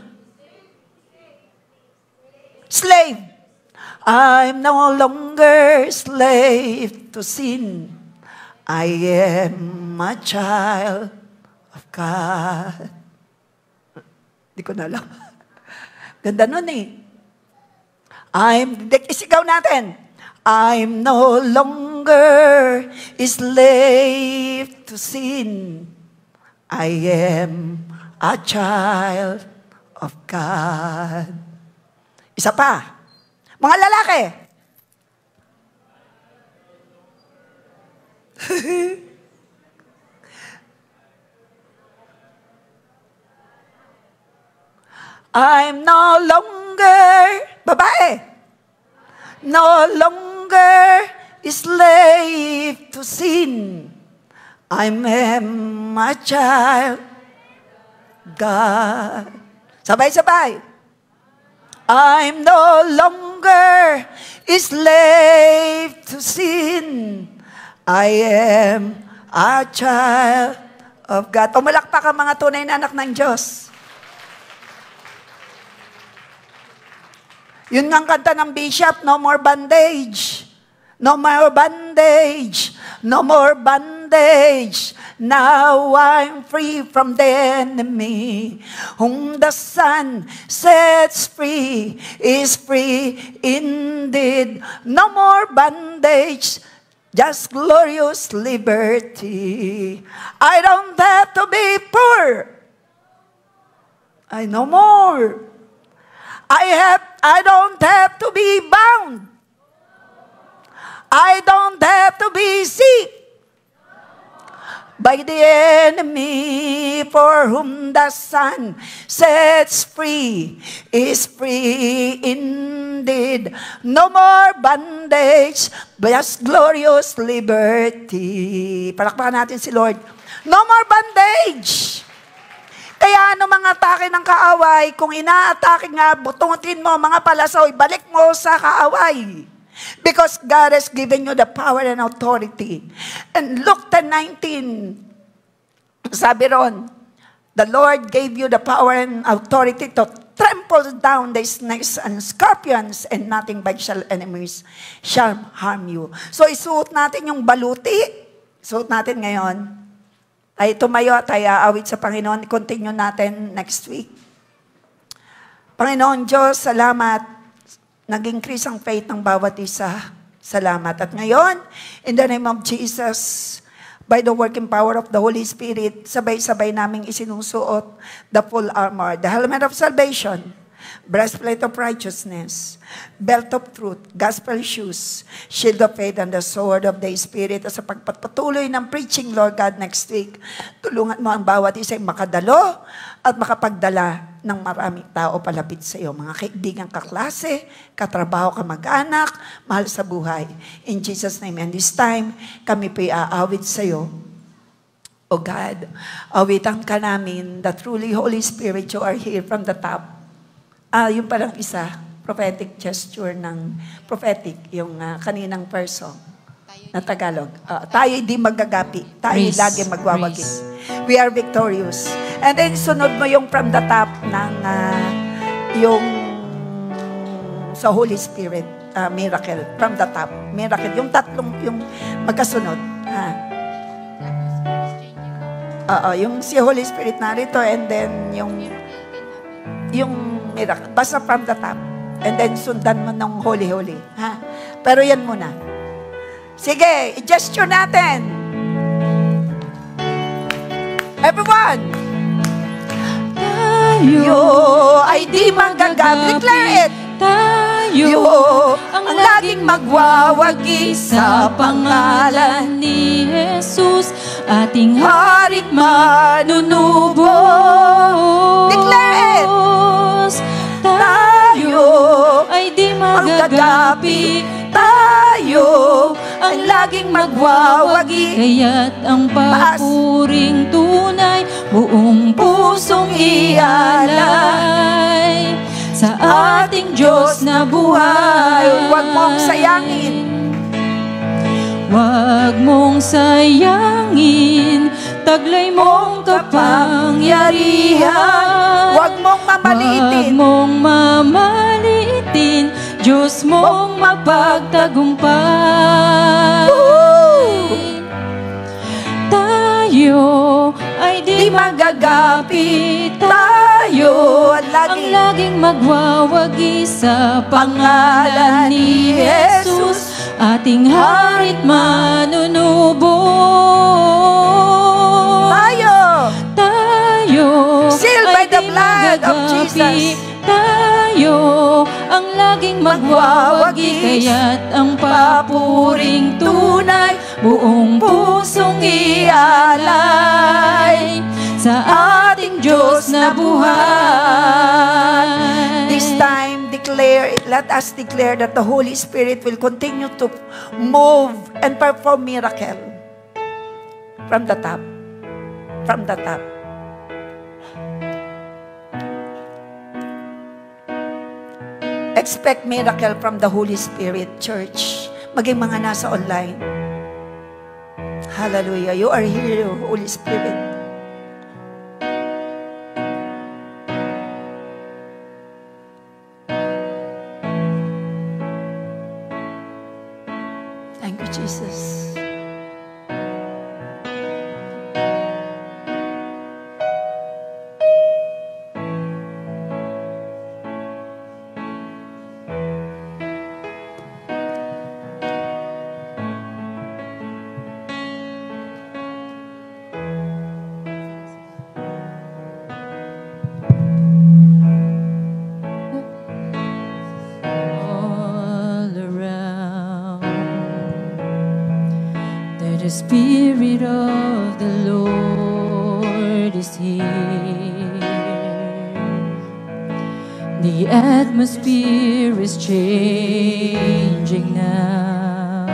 Slave. I'm no longer slave to sin. I am a child of God. Hindi ko na alam. Ganda nun eh. Isigaw natin. I'm no longer a slave to sin. I am a child of God. Isa pa. Mga lalaki. I'm no longer, babae, no longer a slave to sin. I am a child of God. Sabay-sabay. I'm no longer a slave to sin. I am a child of God. Umalakpak ang mga tunay na anak ng Diyos. Yun nga ang kanta ng bishop, no more bandage. No more bandage. No more bandage. Now I'm free from the enemy. Whom the Son sets free is free indeed. No more bandage. Just glorious liberty. I don't have to be poor. I no more. I don't have to be bound. I don't have to be sick by the enemy, for whom the Son sets free is free indeed. No more bondage, just glorious liberty. Palakpakan natin si Lord. No more bondage. Kaya ano mga atake ng kaaway, kung ina-atake nga, butungutin mo, mga palasoy, balik mo sa kaaway. Because God has given you the power and authority. And Luke 10:19, sabi ron, the Lord gave you the power and authority to trample down the snakes and scorpions, and nothing but shall enemies shall harm you. So isuot natin yung baluti. Isuot natin ngayon. Ay tumayo, tayo aawit sa Panginoon. Continue natin next week. Panginoon Diyos, salamat. Nag-increase ang faith ng bawat isa. Salamat. At ngayon, in the name of Jesus, by the working power of the Holy Spirit, sabay-sabay naming isinusuot the full armor, the helmet of salvation, breastplate of righteousness, belt of truth, gospel shoes, shield of faith, and the sword of the Spirit. At sa pagpatuloy ng preaching, Lord God, next week, tulungan mo ang bawat isa makadalo at makapagdala ng maraming tao palapit sa iyo. Mga kaibigan, kaklase, katrabaho, kamag-anak, mahal sa buhay. In Jesus' name. And this time, kami po'y aawit sa iyo. O God, awitan ka namin that truly Holy Spirit, you are here from the top. Yung parang isa, prophetic gesture ng prophetic, yung kaninang person na Tagalog. Tayo di magagapi. Tayo lagi magwawagis. We are victorious. And then sunod mo yung from the top ng yung sa Holy Spirit miracle. From the top. Miracle. Yung tatlong, yung magkasunod. Yung si Holy Spirit narito and then yung miracle. Basta from the top. And then sundan mo ng holy. Pero yan muna. Sige, i-gesture natin. Everyone! Tayo ay di magagabi. Declare it! Tayo ang laging magwawagi sa pangalan ni Jesus, ating harit manunubo. Declare it! Tayo ay di magagabi. Tayo ang laging magwawagi, kaya't ang papuring tunay buong pusong ialay sa ating Diyos na buhay. Huwag mong sayangin. Huwag mong sayangin, taglay mong kapangyarihan. Huwag mong mamaliitin. Huwag mong mamaliitin, Diyos mong mapagtagumpay. Tayo ay di magagapi. Tayo ang laging magwawagi sa pangalan ni Jesus, ating harit manunubo. Tayo sealed by the blood of Jesus. Tayo ang laging magwawagi, kaya't ang papuring tunay buong pusong ialay sa ating Diyos na buhay. This time, let us declare that the Holy Spirit will continue to move and perform miracle from the top. From the top. Expect miracle from the Holy Spirit, church. Maging mga nasa online. Hallelujah. You are here, Holy Spirit. Thank you, Jesus. The Spirit of the Lord is here. The atmosphere is changing now.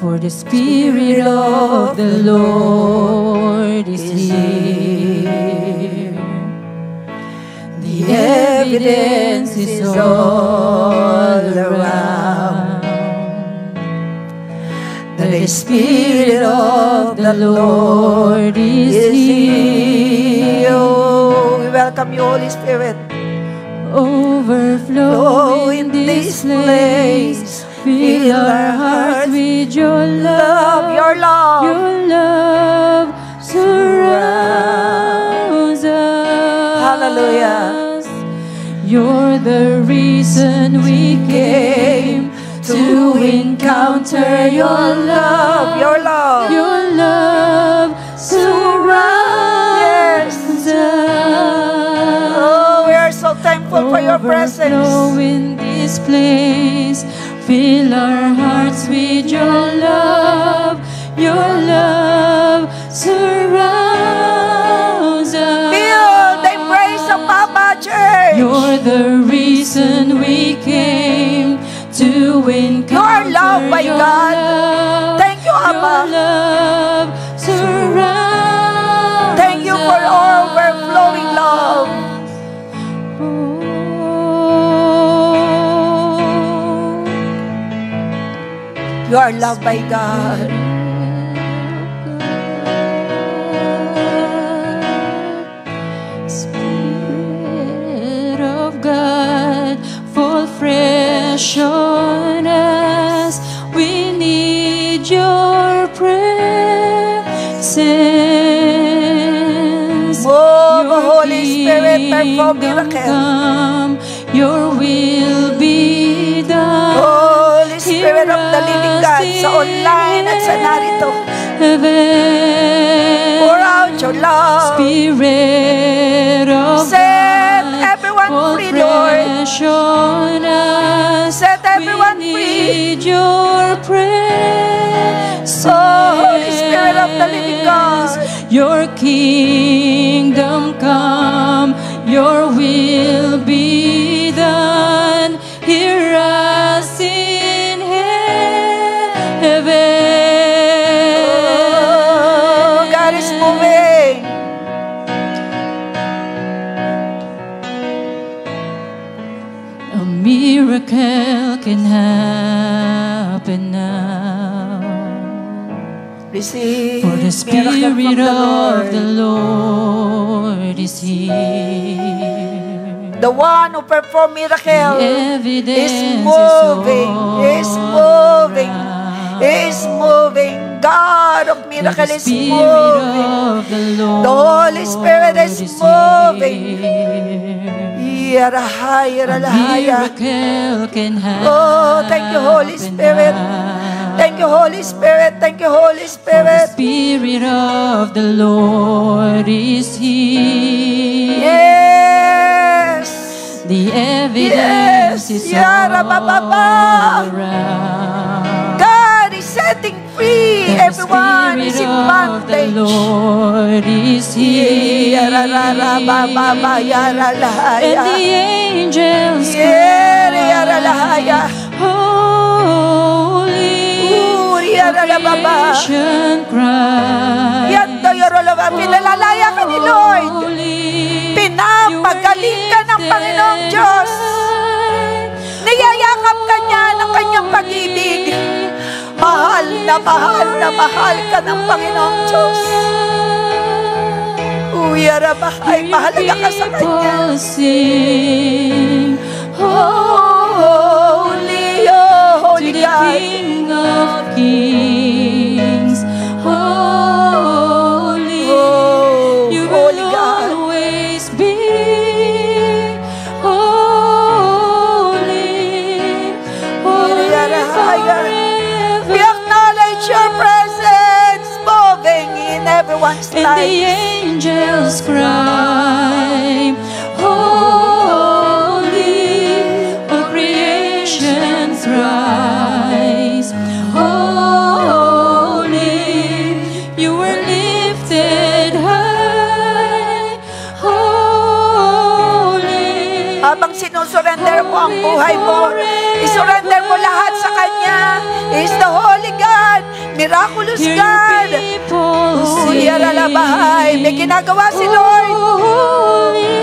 For the Spirit of the Lord is here. The evidence is all around. The Spirit of the Lord is here. Oh, we welcome you, Holy Spirit. Overflow in this place. Fill our hearts with your love. Your love. Your love surrounds us. Hallelujah. You're the reason we came. to encounter your love. Your love. Your love surrounds us. Oh, we are so thankful for your presence. Overflow in this place. Fill our hearts with your love. Your love surrounds us. Feel the embrace of Papa Church. You're the reason we came to encounter Your love, my your God. love. Thank you, Abba. Your love surrounds Thank you for overflowing love. You are loved by God. Spirit of God, fall fresh on us. We need your presence. Oh, Your Holy Spirit, perform kingdom miracle. come, your will be done. Holy Spirit of the living God, sa online at sa narito, pour out your love. Spirit of Set God, everyone fall free, Lord. fresh on us. Set everyone We free. need your presence. Oh, Holy Spirit of the living God. Your kingdom come, your will be done. Hear us in heaven. Oh, God is moving. A miracle can happen now. Receive For the miracle from Spirit the of the Lord. Lord is here. The one who performed miracle The evidence is moving. Is moving. around. Is moving. God of For miracle the is Spirit moving. of the Lord The Holy Spirit is moving. here. Yarahaya, A yarahaya. miracle can happen. Oh, thank you, Holy Spirit. Thank you, Holy Spirit. Thank you, Holy For the Spirit. Spirit of the Lord is here. Yes. The evidence Yes. is Yara, all bababa. around. God is setting free. The Everyone is in Spirit of the bondage. Lord is here. Yarara, bababa, yara, And lahaya. the angels Yara, cry, lahaya. holy, Yara, baba. creation cry, Yando, yoro, laba. Pinalalaya ka ni Lord. Pinapagaling ka ng Panginoong Diyos. Niyayakap ka niya ng kanyang pag-ibig. Mahal na mahal na mahal ka ng Panginoong Diyos. Uyarabahay, mahalaga ka sa Kanya. Sing, Holy, oh, Holy to the God. King of Kings, holy, Oh, you Holy will God. always be holy, holy forever. We acknowledge your presence moving in everyone's And the life. angels cry, holy, all creation thrives. Holy, you were lifted high. Holy, Habang sinusurrender mo ang buhay mo, isurrender mo lahat sa Kanya. He is the Holy God, miraculous hear God. your people sing. Uyaralabahay, may ginagawa si Lord. Holy,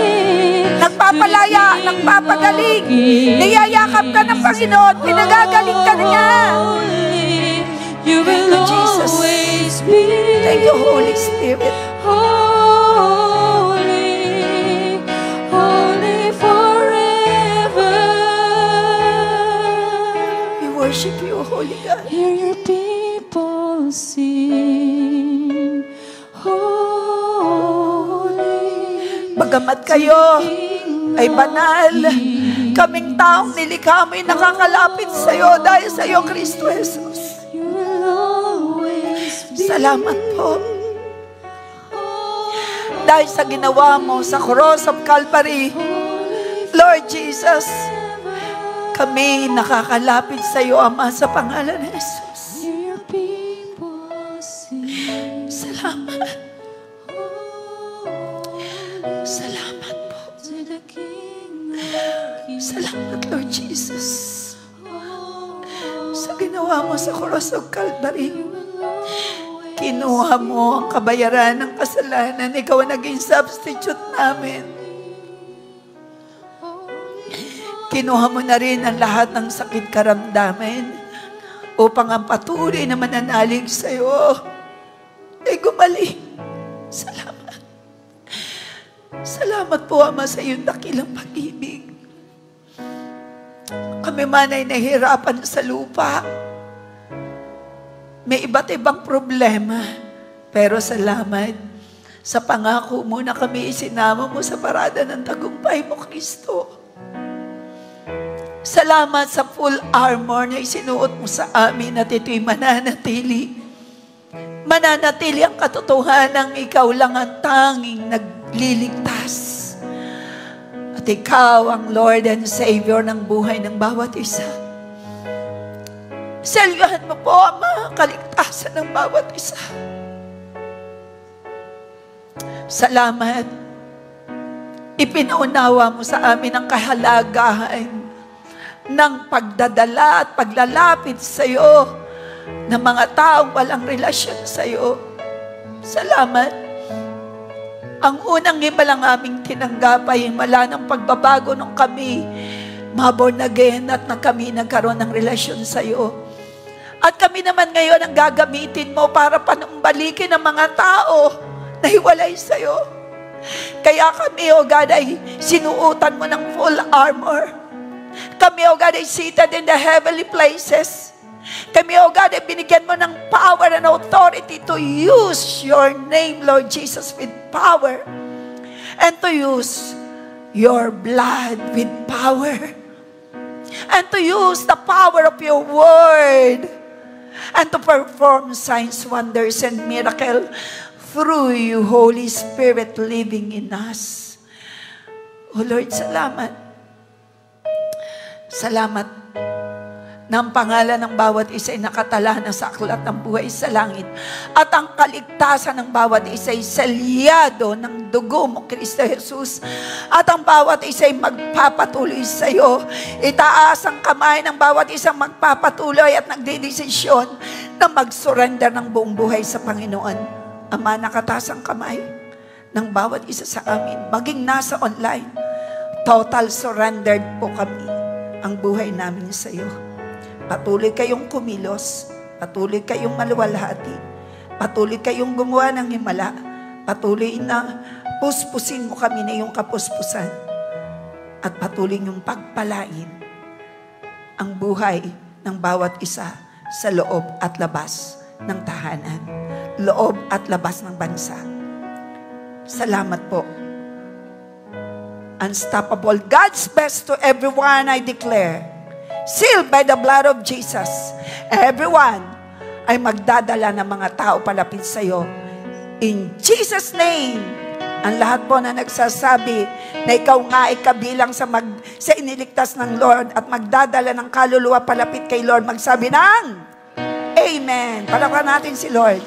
Nagpapalaya, nagpapagaling. Niyayakap ka ng Panginoon, pinagagaling ka niya. You will Thank you, Jesus. always be Thank you, Holy Spirit. holy, holy forever. We worship you, Holy God. Hear your people sing, holy. Bagamat kayo ay banal, kaming taong nilikha mo'y nakakalapit sa iyo dahil sa iyo, Kristo Jesus. You will always be. Salamat po. Dahil sa ginawa mo sa cross of Calvary, Lord Jesus, kami nakakalapit sa iyo, Ama, sa pangalan ni Jesus. Hear your people sing. Salamat. Salamat po. To the King of Kings. Salamat, Lord Jesus. Sa ginawa mo sa cross of Calvary, kinuha mo ang kabayaran ng kasalanan. Ikaw ang naging substitute namin. Kinuha mo na rin ang lahat ng sakit karamdaman upang ang patuloy na mananalig sa iyo ay gumaling. Salamat. Salamat po, Ama, sa iyong dakilang pag-ibig. Kami man ay nahihirapan sa lupa. May iba't ibang problema. Pero salamat sa pangako mo na kami isinama mo sa parada ng tagumpay mo, Kristo. Salamat sa full armor na isinuot mo sa amin at ito'y mananatili. Mananatili ang katotohanan ng ikaw lang ang tanging nagliligtas. At ikaw ang Lord and Savior ng buhay ng bawat isa. Selyahan mo po, Ama, kaligtasan ng bawat isa. Salamat. Ipinaunawa mo sa amin ang kahalagahan ng pagdadala at paglalapit sa iyo ng mga taong walang relasyon sa iyo. Salamat. Ang unang himalang aming tinanggap ay himala ng pagbabago nung kami born again at kami nagkaroon ng relasyon sa iyo. At kami naman ngayon ang gagamitin mo para panumbalikin ang mga tao na hiwalay sa iyo. Kaya kami, O God, ay sinuutan mo ng full armor. Kami, O God, ay seated in the heavenly places. Kami, O God, ay binigyan mo ng power and authority to use your name, Lord Jesus, with power. And to use your blood with power. And to use the power of your word. And to perform signs, wonders, and miracles through you, Holy Spirit, living in us. O Lord, salamat. Salamat na ang pangalan ng bawat isa ay nakatala na sa aklat ng buhay sa langit. At ang kaligtasan ng bawat isa ay selyado ng dugo mo, Kristo Jesus. At ang bawat isa ay magpapatuloy sa iyo. Itaas ang kamay ng bawat isang magpapatuloy at nagdedesisyon na mag-surrender ng buong buhay sa Panginoon. Ama, nakataas ang kamay ng bawat isa sa amin. Maging nasa online, total surrendered po kami ang buhay namin sa iyo. Patuloy kayong kumilos, patuloy kayong maluwalhati, patuloy kayong gumawa ng himala, patuloy na puspusin mo kami na iyong kapuspusan, at patuloy niyong pagpalain ang buhay ng bawat isa sa loob at labas ng tahanan, loob at labas ng bansa. Salamat po. Unstoppable. God's best to everyone, I declare. Sealed by the blood of Jesus. Everyone ay magdadala ng mga tao palapit sa iyo. In Jesus' name. Ang lahat po na nagsasabi na ikaw nga ay kabilang sa iniligtas ng Lord at magdadala ng kaluluwa palapit kay Lord, magsabi ng Amen. Palakpakan natin si Lord.